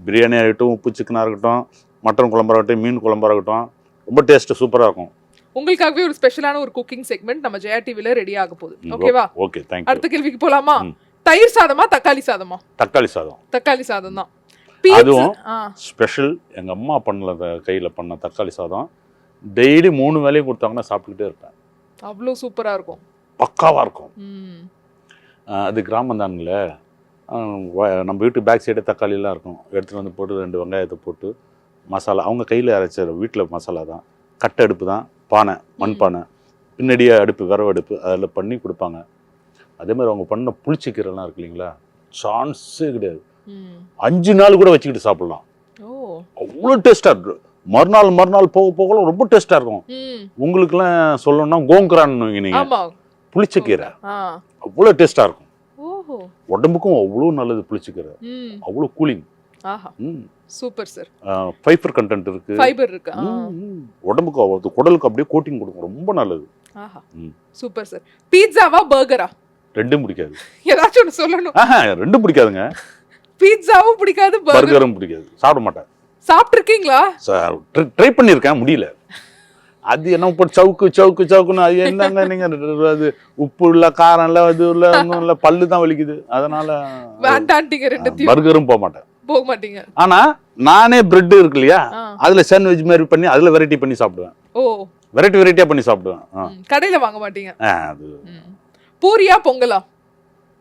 பிரியாணி ஆகட்டும், உப்பு சிக்கனா இருக்கட்டும், மட்டன் குழம்பா இருக்கட்டும், மீன் குழம்பா இருக்கட்டும், ரொம்ப டேஸ்ட் சூப்பரா இருக்கும். உங்களுக்காகவே ஒரு ஸ்பெஷலான ஒரு குக்கிங் செக்மெண்ட் நம்ம ஜெயா டிவில ரெடி ஆக போகுது. ஓகேவா? Okay, thank you. அடுத்த கேள்விக்கு போலாமா? தயிர் சாதமா தக்காளி சாதமா? தக்காளி சாதம். தக்காளி சாதம் தான். அதுவும் ஸ்பெஷல். எங்க அம்மா பண்ணல கையில பண்ண தக்காளி சாதம் டெய்லி 3 வேளையும் கொடுத்தாங்கன்னா சாப்பிட்டுக்கிட்டே இருப்பேன். அவ்வளோ சூப்பரா இருக்கும். பக்காவாக இருக்கும். ம். அது கிராமம் தானுங்களே. நம்ம வீட்டு பேக் சைடே தக்காளிலாம் இருக்கும். எடுத்துகிட்டு வந்து போட்டு 2 வெங்காயத்தை போட்டு மசாலா அவங்க கையில் அரைச்ச வீட்டில் மசாலா தான். கட்டை அடுப்பு தான், பானை, மண் பானை, பின்னாடியே அடுப்பு, விறகு அடுப்பு, அதில் பண்ணி கொடுப்பாங்க. அதே மாதிரி அவங்க பண்ண புளிச்சக்கீரைலாம் இருக்கு இல்லைங்களா, சான்ஸே கிடையாது. 5 நாள் கூட வச்சுக்கிட்டு சாப்பிடலாம். அவ்வளோ டேஸ்ட்டாக இருக்கும். மறுநாள் போக போக ரொம்ப டேஸ்ட்டாக இருக்கும். உங்களுக்குலாம் சொல்லணும்னா கோங்கரான்னு நீங்கள் புளிச்சக்கீரை அவ்வளோ டேஸ்ட்டாக இருக்கும். உடம்புக்கும் அவ்வளோ நல்லது புளிச்சக்கீரை. அவ்வளோ cooling. Super sir. Fibre content இருக்கு. ஃபைபர் இருக்கு. உடம்புக்கு குடலுக்கு அப்படியே கோட்டிங் கொடுக்கும். ரொம்ப நல்லது. Super sir. பீட்சாவா பர்கரா? ரெண்டும் பிடிக்காது. ஏதாச்சும் ஒன்று சொல்லணும். ரெண்டும் பிடிக்காதுங்க. பீட்சாவும் பிடிக்காது, பர்கரும் பிடிக்காது. சாப்பிட மாட்டேன். சாப்பிட்டுருக்கீங்களா? ட்ரை பண்ணியிருக்கேன், முடியல. அது என்ன இப்போ சவுக்குன்னு அது என்னங்க நீங்க அது உப்பு இல்லை, காரம் இல்லை, அது இல்லை, ஒன்றும் இல்லை, பல்லு தான் வலிக்குது. அதனால வேண்டான்ட்டீங்க ரெண்டுத்தையும். பர்கரும் போக மாட்டீங்க. ஆனா நானே பிரெட் இருக்கு இல்லையா, அதுல சாண்ட்விச் மாதிரி பண்ணி அதுல வெரைட்டி பண்ணி சாப்பிடுவேன். வெரைட்டியா பண்ணி சாப்பிடுவேன். கடையில வாங்க மாட்டீங்க. அது பூரியா பொங்கலா?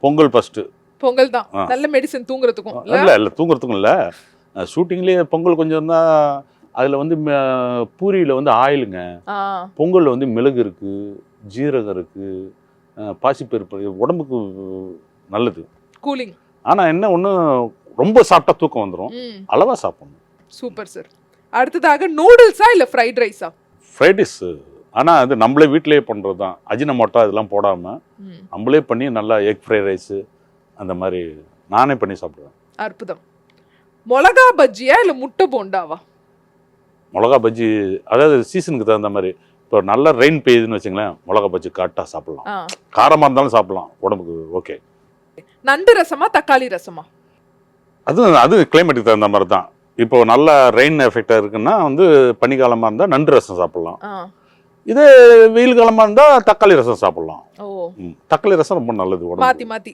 பொங்கல் ஃபர்ஸ்ட். பொங்கல் தான் நல்ல மெடிசன் தூங்குறதுக்கும். இல்ல தூங்குறதுக்கும் இல்ல, ஷூட்டிங்லயே பொங்கல் கொஞ்சம் இருந்தா அதுல வந்து பூரியில வந்து ஆயிலுங்க, பொங்கல்ல வந்து மிளகு இருக்கு, ஜீரகம் இருக்கு, பாசிப்பருப்பு, உடம்புக்கு நல்லது, கூலிங். ஆனா என்ன ஒண்ணு, ரொம்ப சாப்பிட்டா தூக்கம் வந்துடும். அளவா சாப்பிடணும். Super sir. அடுத்ததாக நூடுல்ஸா இல்ல ஃப்ரைட் ரைஸா? Fried rice. ஆனா அது நம்மளே வீட்டிலேயே பண்றது தான். அஜினமோட்டோ இதெல்லாம் போடாம நம்மளே பண்ணி நல்லா எக் ஃப்ரைட் ரைஸ் அந்த மாதிரி நானே பண்ணி சாப்பிடுவேன். அற்புதம். மிளகா பஜ்ஜியா இல்ல முட்டை போண்டாவா? மிளகா பஜ்ஜி, அதாவது சீசனுக்கு தகுந்த மாதிரி. இப்போ நல்லா ரெயின் பெய்யுதுன்னு வச்சுங்களேன், மிளகா பஜ்ஜி காட்டா சாப்பிடலாம். காரமா இருந்தாலும் சாப்பிடலாம், உடம்புக்கு ஓகே. நண்டு ரசமா தக்காளி ரசமா? அது கிளைமேட்டுக்கு தகுந்த மாதிரி தான். இப்போ நல்லா ரெயின் எஃபெக்டாக இருக்குன்னா வந்து பனிக்காலமாக இருந்தால் நண்டு ரசம் சாப்பிடலாம். இதே வெயில் காலமாக இருந்தால் தக்காளி ரசம் சாப்பிடலாம். தக்காளி ரசம் ரொம்ப நல்லது உடம்பு. மாற்றி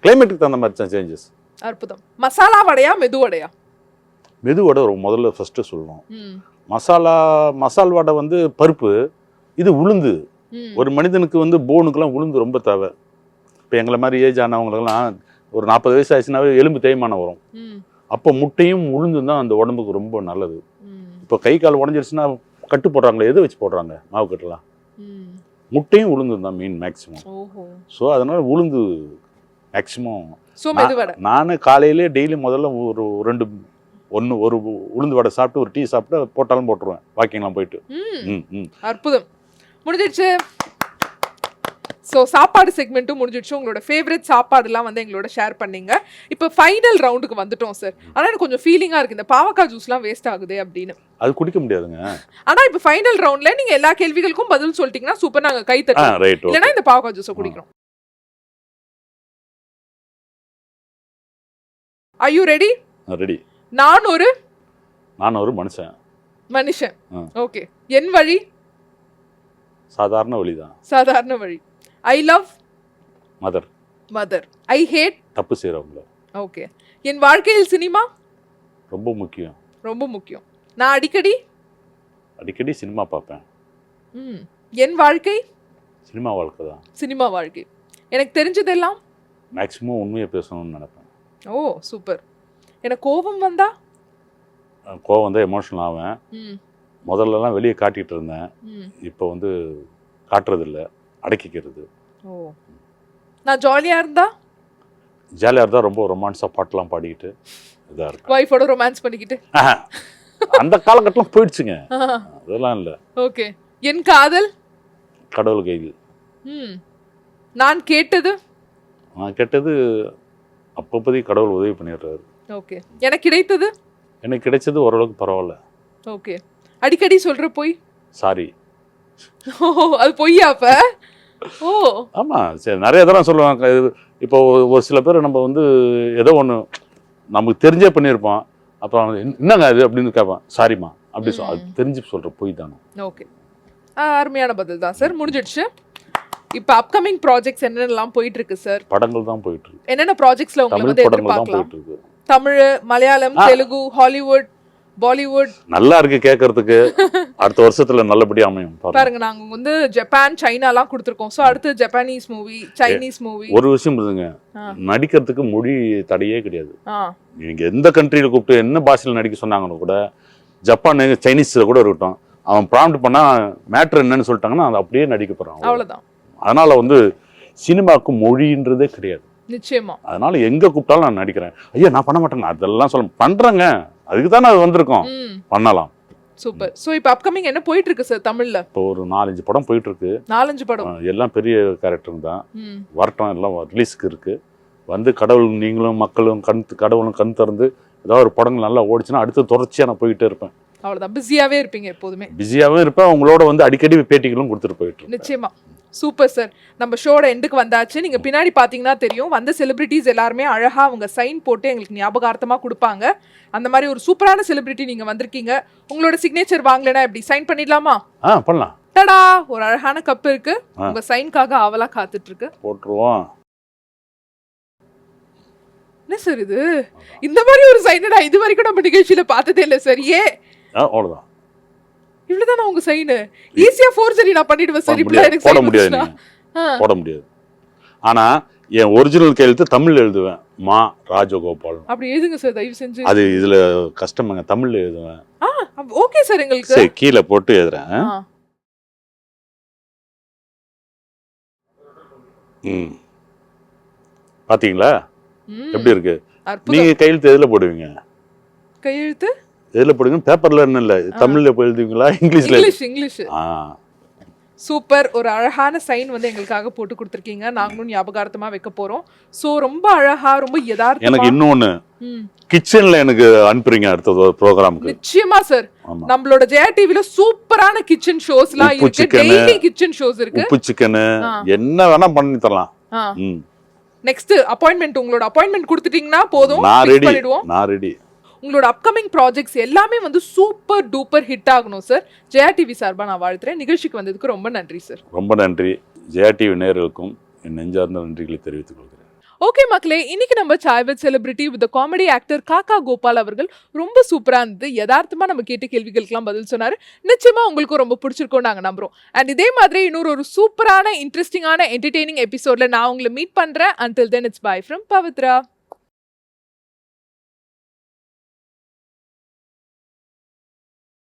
கிளைமேட்டுக்கு தகுந்த மாதிரி தான் சேஞ்சஸ். அற்புதம். மசாலா வடையா மெது வடையா? மெது வடை முதல்ல ஃபர்ஸ்ட்டு சொல்லணும். மசால் வடை வந்து பருப்பு, இது உளுந்து. ஒரு மனிதனுக்கு வந்து போனுக்கெல்லாம் உளுந்து ரொம்ப தேவை. இப்போ எங்களை மாதிரி ஏஜ் ஆனவங்களுக்கெல்லாம் ஒரு 40 வயசு ஆச்சுனாவே எலும்பு தேய்மானம் வரும். அப்போ முட்டையும் உளுந்தும் தான் அந்த உடம்புக்கு ரொம்ப நல்லது. இப்போ கை கால் உடஞ்சிருச்சுன்னா கட்டு போடுறாங்களே, எதை வச்சு போடுறாங்க மாவு கட்டுலாம்? முட்டையும் உளுந்தும் தான் மீன் மேக்சிமம். ஸோ அதனால உளுந்து மேக்சிமம். நானு காலையிலே டெய்லி முதல்ல ஒரு உளுந்து வடை சாப்பிட்டு ஒரு டீ சாப்பிட்டு போட்டாலும் போட்டுருவேன், வாக்கிங்லாம் போயிட்டு. அற்புதம். முடிஞ்சிடுச்சு. ஸோ சாப்பாடு செக்மெண்ட்டும் முடிஞ்சிடுச்சு. உங்களோட ஃபேவரட் சாப்பாடுலாம் வந்து எங்களோட ஷேர் பண்ணீங்க. இப்போ ஃபைனல் ரவுண்டுக்கு வந்துட்டோம் சார். ஆனால் எனக்கு கொஞ்சம் ஃபீலிங்காக இருக்குது, இந்த பாவக்காய் ஜூஸ்லாம் வேஸ்ட் ஆகுது அப்படின்னு. அது குடிக்க முடியாதுங்க. ஆனால் இப்போ ஃபைனல் ரவுண்டில் நீங்கள் எல்லா கேள்விகளுக்கும் பதில் சொல்லிட்டீங்கன்னா சூப்பர், நாங்கள் கை தட்டுவோம். இல்லைன்னா இந்த பாவக்காய் ஜூஸை குடிக்கிறோம். Are you ready? ரெடி. நான் ஒரு மனுஷன். ஓகே. என் வழி சாதாரண வழிதான். சாதாரண வழி. I love mother. I hate தப்பு செய்றவங்க. ஓகே. என் வாழ்க்கையில் சினிமா ரொம்ப முக்கியம். நான் அடிக்கடி சினிமா பார்ப்பேன். என் வாழ்க்கை சினிமா வாழ்க்கை. எனக்கு தெரிஞ்சதெல்லாம் மேக்ஸிமம் உண்மையை பேசணும்னு நினைப்பேன். ஓ சூப்பர். எனக்கு கோபம் வந்தா எமோஷனல் ஆவேன். முதல்லலாம் வெளியே காட்டிட்டு இருந்தேன், இப்போ வந்து காட்டுறதில்ல, அடக்கிக்கிறது. ஓ. நான் ஜாலியா இருந்தா ரொம்ப ரொமான்ஸா பாட்டெல்லாம் பாடிக்கிட்டு இதா இருக்கு. வைஃபோட ரொமான்ஸ் பண்ணிக்கிட்டு அந்த காலகட்டத்தில் போயிடுச்சுங்க, அதெல்லாம் இல்லை. ஓகே. என் காதல் கடவுள் கையில். நான் கேட்டது அப்பப்போதி கடவுள் உதவி பண்ணிடுறாரு. ஓகே. எனக்கு கிடைச்சது ஓரளவுக்கு பரவாயில்ல. ஓகே. அடிக்கடி சொல்ற பொய் சாரி. அது பொய்யா? அப்ப ஓ ஆமா, சரி, நிறைய தடவை சொல்லுவாங்க. இப்போ ஒரு சில பேர் நம்ம வந்து ஏதோ ஒன்று நமக்கு தெரிஞ்சே பண்ணியிருப்போம், அப்புறம் என்னங்க அது அப்படின்னு கேட்பான், சாரிம்மா அப்படி அது தெரிஞ்சு சொல்ற பொய் தானே. ஓகே, அருமையான பதில் தான் சார். முடிஞ்சிடுச்சு. இப்போ அப்கமிங் ப்ராஜெக்ட்ஸ் என்னென்னலாம் போயிட்டு இருக்கு சார்? படங்கள் தான் போயிட்டு இருக்கு. என்னென்ன ப்ராஜெக்ட்ஸ்ல உங்களுக்கு வந்து எதிர்பார்க்கலாம்? தமிழ், மலையாளம், தெலுங்கு, ஹாலிவுட், பாலிவுட் நல்லா இருக்கு கேட்கறதுக்கு. அடுத்த வருஷத்துல நல்லபடியா அமையும் பாருங்க. பாருங்க நாங்க வந்து ஜப்பான் சைனாலாம் கொடுத்துருக்கோம். ஸோ அடுத்து ஜப்பானீஸ் மூவி, சைனீஸ் மூவி. ஒரு விஷயம் இருக்குங்க, ஆ. நடிக்கிறதுக்கு மொழி தடையே கிடையாது. ஆ நீங்க எந்த கண்ட்ரியில கூப்பிட்டு என்ன பாஷையில நடிக்க சொன்னாங்கன்னு கூட, ஜப்பான் சைனீஸ்ல கூட இருக்கட்டும், அவன் ப்ராம்ப்ட் பண்ணா மேட்ரு என்னன்னு சொல்லிட்டாங்கன்னா அதை அப்படியே நடிக்க போறான். அவ்வளவுதான். அதனால வந்து சினிமாவுக்கு மொழின்றதே கிடையாது. நிச்சயமா. அதனால எங்க கூப்பிட்டாலும் நான் நடிக்கிறேன். ஐயா நான் பண்ண மாட்டேங்க, அதெல்லாம் சொல்ல பண்றேங்க, அதுக்கு தானே அது வந்திருக்கோம், பண்ணலாம். சூப்பர். சோ இப்போ அப்கமிங் என்ன போயிட்டு இருக்கு சார் தமிழ்ல? இப்போ ஒரு 4-5 படம் போயிட்டு இருக்கு. 4-5 படம் எல்லாம் பெரிய கேரக்டர் தான். வரட்டும், எல்லாம் ரிலீஸ்க்கு இருக்கு. வந்து கடவுள் நீங்களும் மக்களும் கடவுளும் கண் திறந்து ஏதாவது ஒரு படங்கள் நல்லா ஓடிச்சுன்னா அடுத்து தொடர்ச்சியா நான் போயிட்டே இருப்பேன். அவ்வளவுதான். பிஸியாவே இருப்பீங்க எப்போதுமே. பிஸியாவே இருப்பேன். உங்களோட வந்து அடிக்கடி பேட்டிகளும் கொடுத்துட்டு போயிட்டு இருப்பேன். நிச்சயமா. Super sir. நம்ம ஷோட எண்டுக்கு வந்தாச்சு. நீங்க பின்னாடி பாத்தீங்கன்னா தெரியும், வந்த செலிபிரிட்டிஸ் எல்லாருமே அழகா அவங்க சைன் போட்டு எங்களுக்கு ஞாபகார்த்தமா கொடுப்பாங்க. அந்த மாதிரி ஒரு சூப்பரான செலிபிரிட்டி நீங்க வந்திருக்கீங்க. உங்களோட சிக்னேச்சர் வாங்கலைன்னா எப்படி சைன் பண்ணிடலாமா? பண்ணலாம். டடா, ஒரு அழகான கப் இருக்கு. உங்க சைன்காக ஆவலா காத்துட்டு இருக்கு. போட்டுருவோம். என்ன சார் இது? இந்த மாதிரி ஒரு சைன் நான் இது வரைக்கும் நம்ம நிகழ்ச்சியில பார்த்ததே இல்ல சார். அவ்வளவுதான். இவ்வளவுதானா உங்க சைன்? ஈஸியா ஃபோர்ஜரி நான் பண்ணிடுவேன் சார். இப்படி எனக்கு போட சைன் முடியாது, போட முடியாது. ஆனா என் ஒரிஜினல் கையெழுத்து தமிழ்ல எழுதுவேன், மா ராஜகோபால். அப்படி எழுதுங்க சார் தயவு செஞ்சு. அது இதுல கஷ்டமாங்க, தமிழ்ல எழுதுவேன். Okay sir. எங்களுக்கு சரி கீழே போட்டு எழுதுறேன். பாத்தீங்களா எப்படி இருக்கு? நீங்க கையெழுத்து எதுல போடுவீங்க? கையெழுத்து எதுல போடுவீங்க? பேப்பர்ல இல்ல, தமிழ்ல எழுதுவீங்களா இங்கிலீஷ்ல? இங்கிலீஷ். சூப்பர். ஒரு அழகான சைன் வந்து எங்களுக்காக போட்டு கொடுத்துருக்கீங்க. நாங்களும் ஞாபகார்த்தமா வைக்க போறோம். சோ ரொம்ப அழகா, ரொம்ப யதார்த்தமா. எனக்கு இன்னொன்னு கிச்சன்ல எனக்கு அனுப்புறீங்க அடுத்த ப்ரோகிராமுக்கு? நிச்சயமா சார். நம்மளோட ஜெயா டிவில சூப்பரான கிச்சன் ஷோஸ்லாம் இருக்கு. டெய்லி கிச்சன் ஷோஸ் இருக்கு. உப்பு சிக்கன் என்ன வேணா பண்ணி தரலாம். நெக்ஸ்ட் அப்பாயின்ட்மென்ட், உங்களோட அப்பாயின்ட்மென்ட் கொடுத்துட்டீங்கன்னா போதும், பண்ணிடுவோம். நான் ரெடி. உங்களோட அப்கமிங் ப்ராஜெக்ட்ஸ் எல்லாமே வந்து சூப்பர் டூப்பர் ஹிட் ஆகணும் சார். ஜெயா டிவி சார்பா நான் வாழ்த்துறேன். நிகழ்ச்சிக்கு வந்ததுக்கு ரொம்ப நன்றி சார். ரொம்ப நன்றி. ஜெயா டிவி நேயர்களுக்கும் என் நெஞ்சார்ந்த நன்றிகளை தெரிவித்துக் கொள்கிறேன். ஓகே மக்களே, இன்னைக்கு நம்ம Sai with celebrity with comedy actor Kakka Gopal அவர்கள் ரொம்ப சூப்பரா இருந்தது. யதார்த்தமா நம்ம கேட்ட கேள்விகளுக்கெல்லாம் பதில் சொன்னாரு. நிச்சயமா உங்களுக்கு ரொம்ப பிடிச்சிருக்கோம் நாங்க நம்புறோம். அண்ட் இதே மாதிரி இன்னொரு ஒரு சூப்பரான இன்ட்ரெஸ்டிங்கான என்டர்டெய்னிங் எபிசோட்ல நான் உங்களை மீட் பண்றேன். until then it's bye from Pavithra.